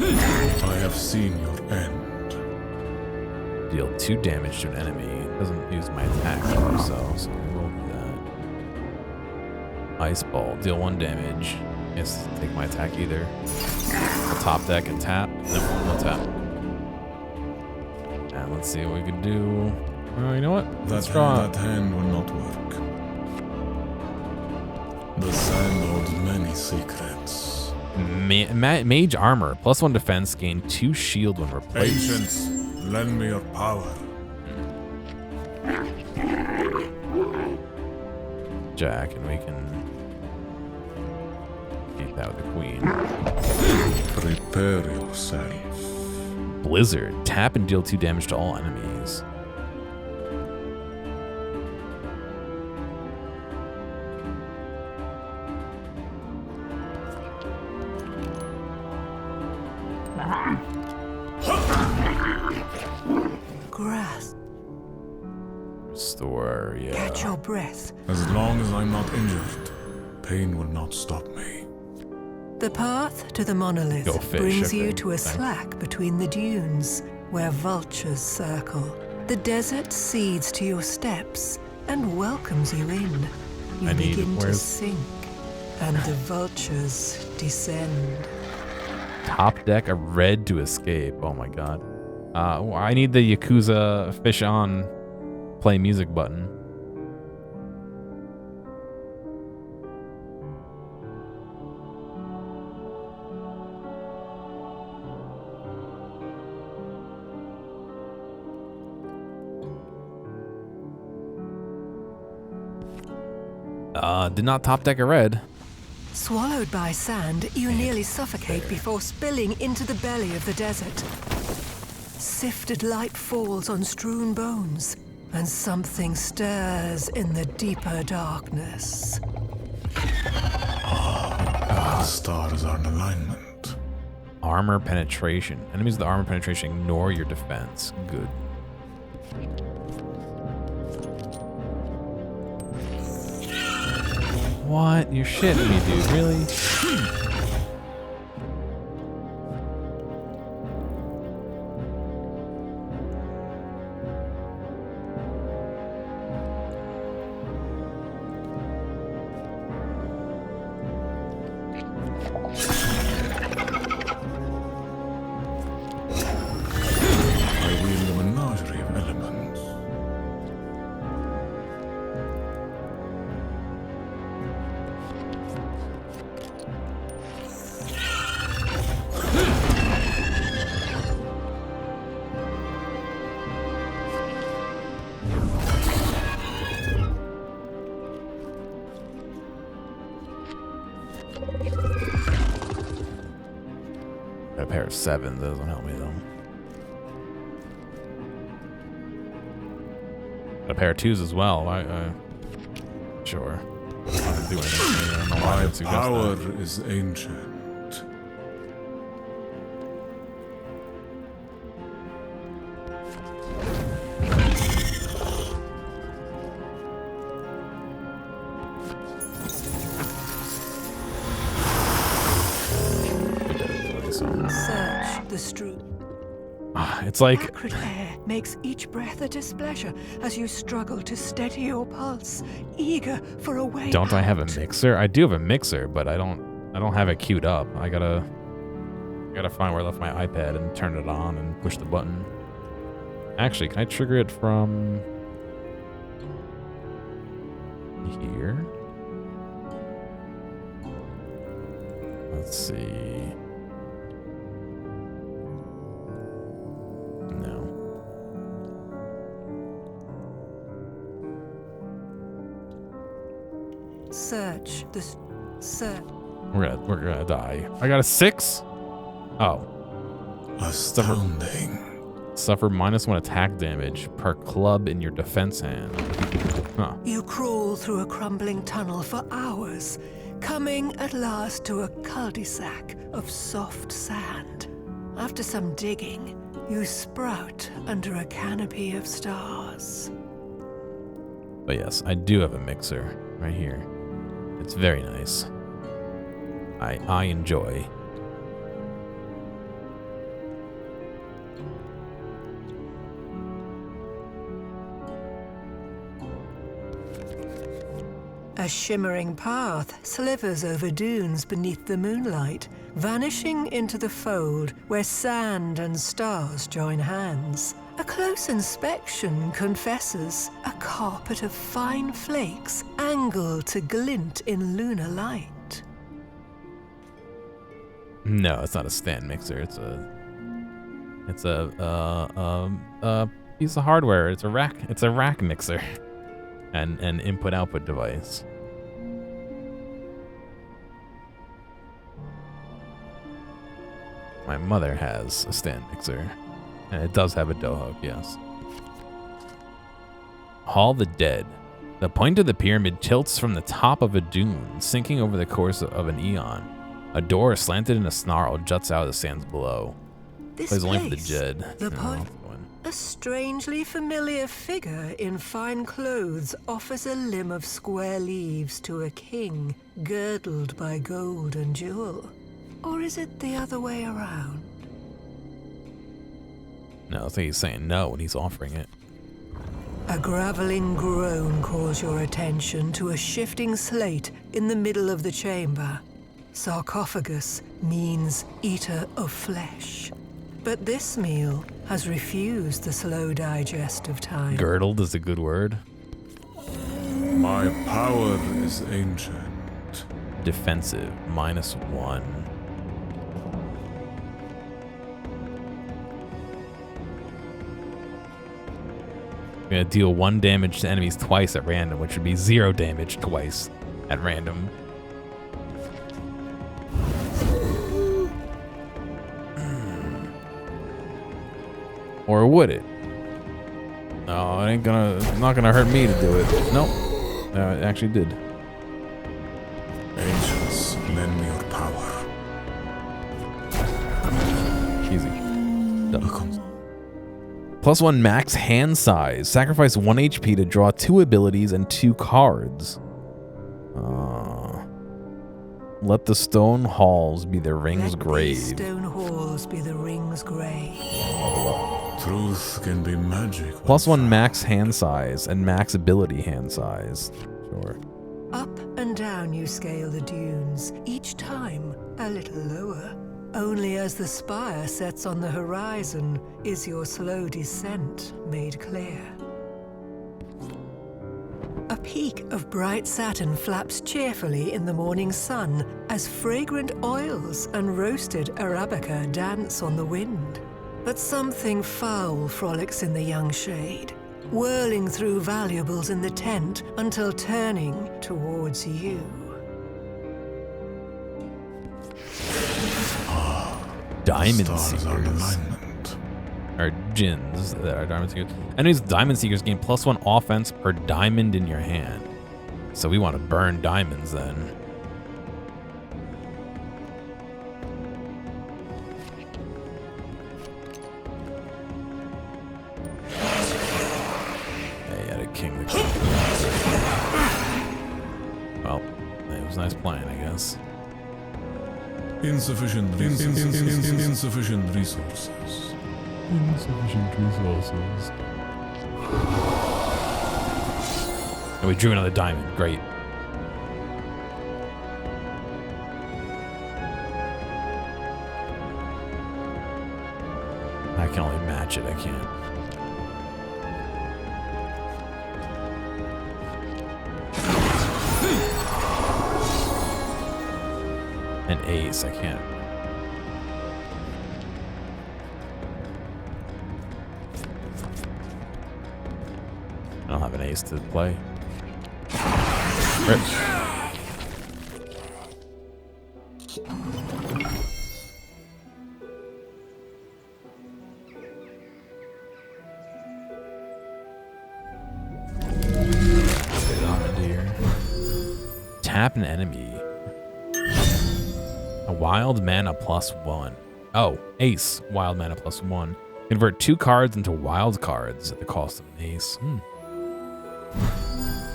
I have seen your end. Deal 2 damage to an enemy. It doesn't use my attack though, so we'll do that. Ice Ball. Deal 1 damage. Yes, take my attack either. I'll top deck and tap. No tap. And let's see what we can do. Oh, you know what? Let's draw. That hand will not work. The sand holds many secrets. Mage armor. +1 defense. Gain 2 shield when replaced. Ancients, lend me your power. Jack, and we can beat that with the queen. Prepare yourself. Blizzard. Tap and deal 2 damage to all enemies. Grasp. Restore, yeah. Catch your breath. As long as I'm not injured, pain will not stop me. The path to the monolith Go fish, brings okay, you to a thanks. slack between the dunes, where vultures circle. The desert cedes to your steps and welcomes you in. You begin to sink, and the vultures descend. Top deck a red to escape. Oh my god. I need the Yakuza fish on play music button. Did not top deck a red. Swallowed by sand, you nearly suffocate before spilling into the belly of the desert. Sifted light falls on strewn bones, and something stirs in the deeper darkness. The stars are in alignment. Armor penetration. Enemies with the armor penetration ignore your defense. Good. What? You're shitting me, dude. Really? I wield a menagerie of elements. Got a pair of 7s. That doesn't help me though. Got a pair of 2s as well. Sure. I'm not gonna do anything. I don't know why I My would suggest power that. is ancient. Search the strewn. It's like Acrid air makes each breath a displeasure as you struggle to steady your pulse, eager for a way don't I have a out. mixer? I do have a mixer, but I don't have it queued up. I gotta gotta find where I left my iPad and turn it on and push the button. Actually, can I trigger it from here? Let's see. No. Search the search. We're gonna die. I got a 6? Oh. Astounding. Suffer -1 attack damage per club in your defense hand. Huh. You crawl through a crumbling tunnel for hours, coming at last to a cul-de-sac of soft sand. After some digging, you sprout under a canopy of stars. But yes, I do have a mixer right here. It's very nice. I enjoy. A shimmering path slivers over dunes beneath the moonlight, vanishing into the fold where sand and stars join hands. A close inspection confesses a carpet of fine flakes angled to glint in lunar light. No, it's not a stand mixer. It's a piece of hardware. It's a rack. It's a rack mixer, and an input-output device. My mother has a stand mixer, and it does have a dough hook. Yes. Hall the Dead. The point of the pyramid tilts from the top of a dune, sinking over the course of an eon. A door slanted in a snarl juts out of the sands below. This Plays only for the place, Jed. the point. A strangely familiar figure in fine clothes offers a limb of square leaves to a king, girdled by gold and jewel. Or is it the other way around? No, I think he's saying no when he's offering it. A graveling groan calls your attention to a shifting slate in the middle of the chamber. Sarcophagus means eater of flesh. But this meal has refused the slow digest of time. Girdled is a good word. My power is ancient. Defensive, -1. We're gonna deal 1 damage to enemies twice at random, which would be 0 damage twice at random. Or would it? No, it ain't gonna. It's not gonna hurt me to do it. Nope. It actually did. Ancients, lend me your power. Easy. Done. +1 max hand size. Sacrifice 1 HP to draw 2 abilities and 2 cards. Let the stone halls be the ring's grave. Stone halls be the ring's grave. Truth can be magic. +1 max hand size and max ability hand size. Sure. Up and down you scale the dunes, each time a little lower. Only as the spire sets on the horizon is your slow descent made clear. A peak of bright satin flaps cheerfully in the morning sun as fragrant oils and roasted arabica dance on the wind. But something foul frolics in the young shade, whirling through valuables in the tent until turning towards you. Diamond Stars are Seekers. alignment. Or Djinns that are Diamond Seekers. Enemies with Diamond Seekers gain +1 offense per diamond in your hand. So we want to burn diamonds then. Yeah, you had a king. Well, it was nice playing, I guess. Insufficient resources. Insufficient resources. And we drew another diamond. Great. I can only match it. I can't. An ace. I can't. I don't have an ace to play. Rip. Tap an enemy. A wild mana +1. Oh, ace. Wild mana +1. Convert 2 cards into wild cards at the cost of an ace.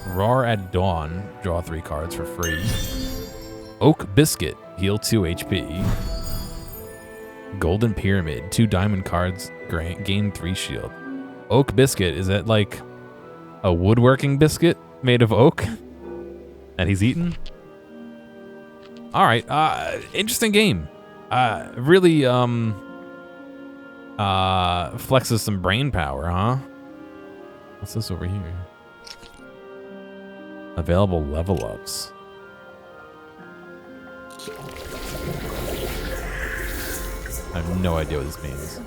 Roar at Dawn. Draw 3 cards for free. Oak Biscuit. Heal 2 HP. Golden Pyramid. 2 diamond cards. Gain 3 shield. Oak Biscuit. Is that like a woodworking biscuit made of oak that he's eaten? All right. Interesting game. Really flexes some brain power, huh? What's this over here? Available level ups. I have no idea what this means.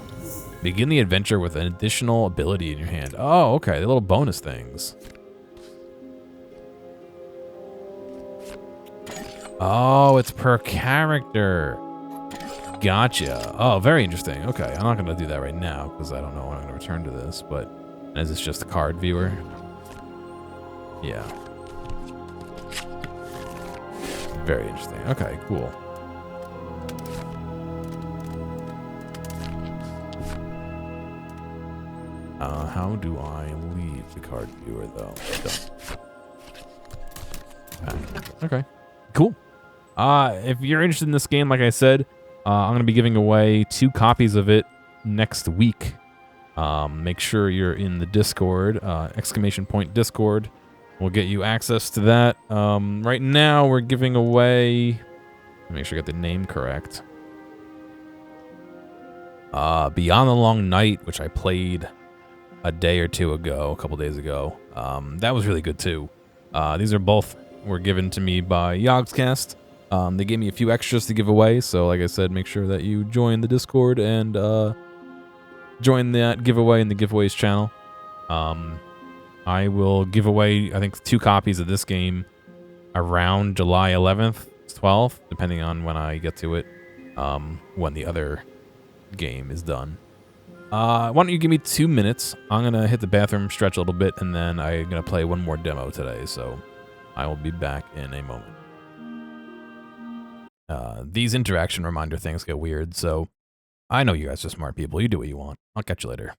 Begin the adventure with an additional ability in your hand. Oh, okay. The little bonus things. Oh, it's per character. Gotcha. Oh, very interesting. Okay, I'm not going to do that right now because I don't know when I'm going to return to this, but is this just a card viewer? Yeah. Very interesting. Okay, cool. How do I leave the card viewer, though? Okay, cool. If you're interested in this game, like I said, I'm going to be giving away 2 copies of it next week. Make sure you're in the Discord, ! Discord. We'll get you access to that. Right now, we're giving away... Make sure I got the name correct. Beyond the Long Night, which I played a day or two ago, a couple days ago. That was really good, too. These are both were given to me by Yogscast. They gave me a few extras to give away, so like I said, make sure that you join the Discord and join that giveaway in the giveaways channel. I will give away, I think, 2 copies of this game around July 11th, 12th, depending on when I get to it, when the other game is done. Why don't you give me 2 minutes? I'm going to hit the bathroom, stretch a little bit, and then I'm going to play one more demo today, so I will be back in a moment. These interaction reminder things get weird, so I know you guys are smart people. You do what you want. I'll catch you later.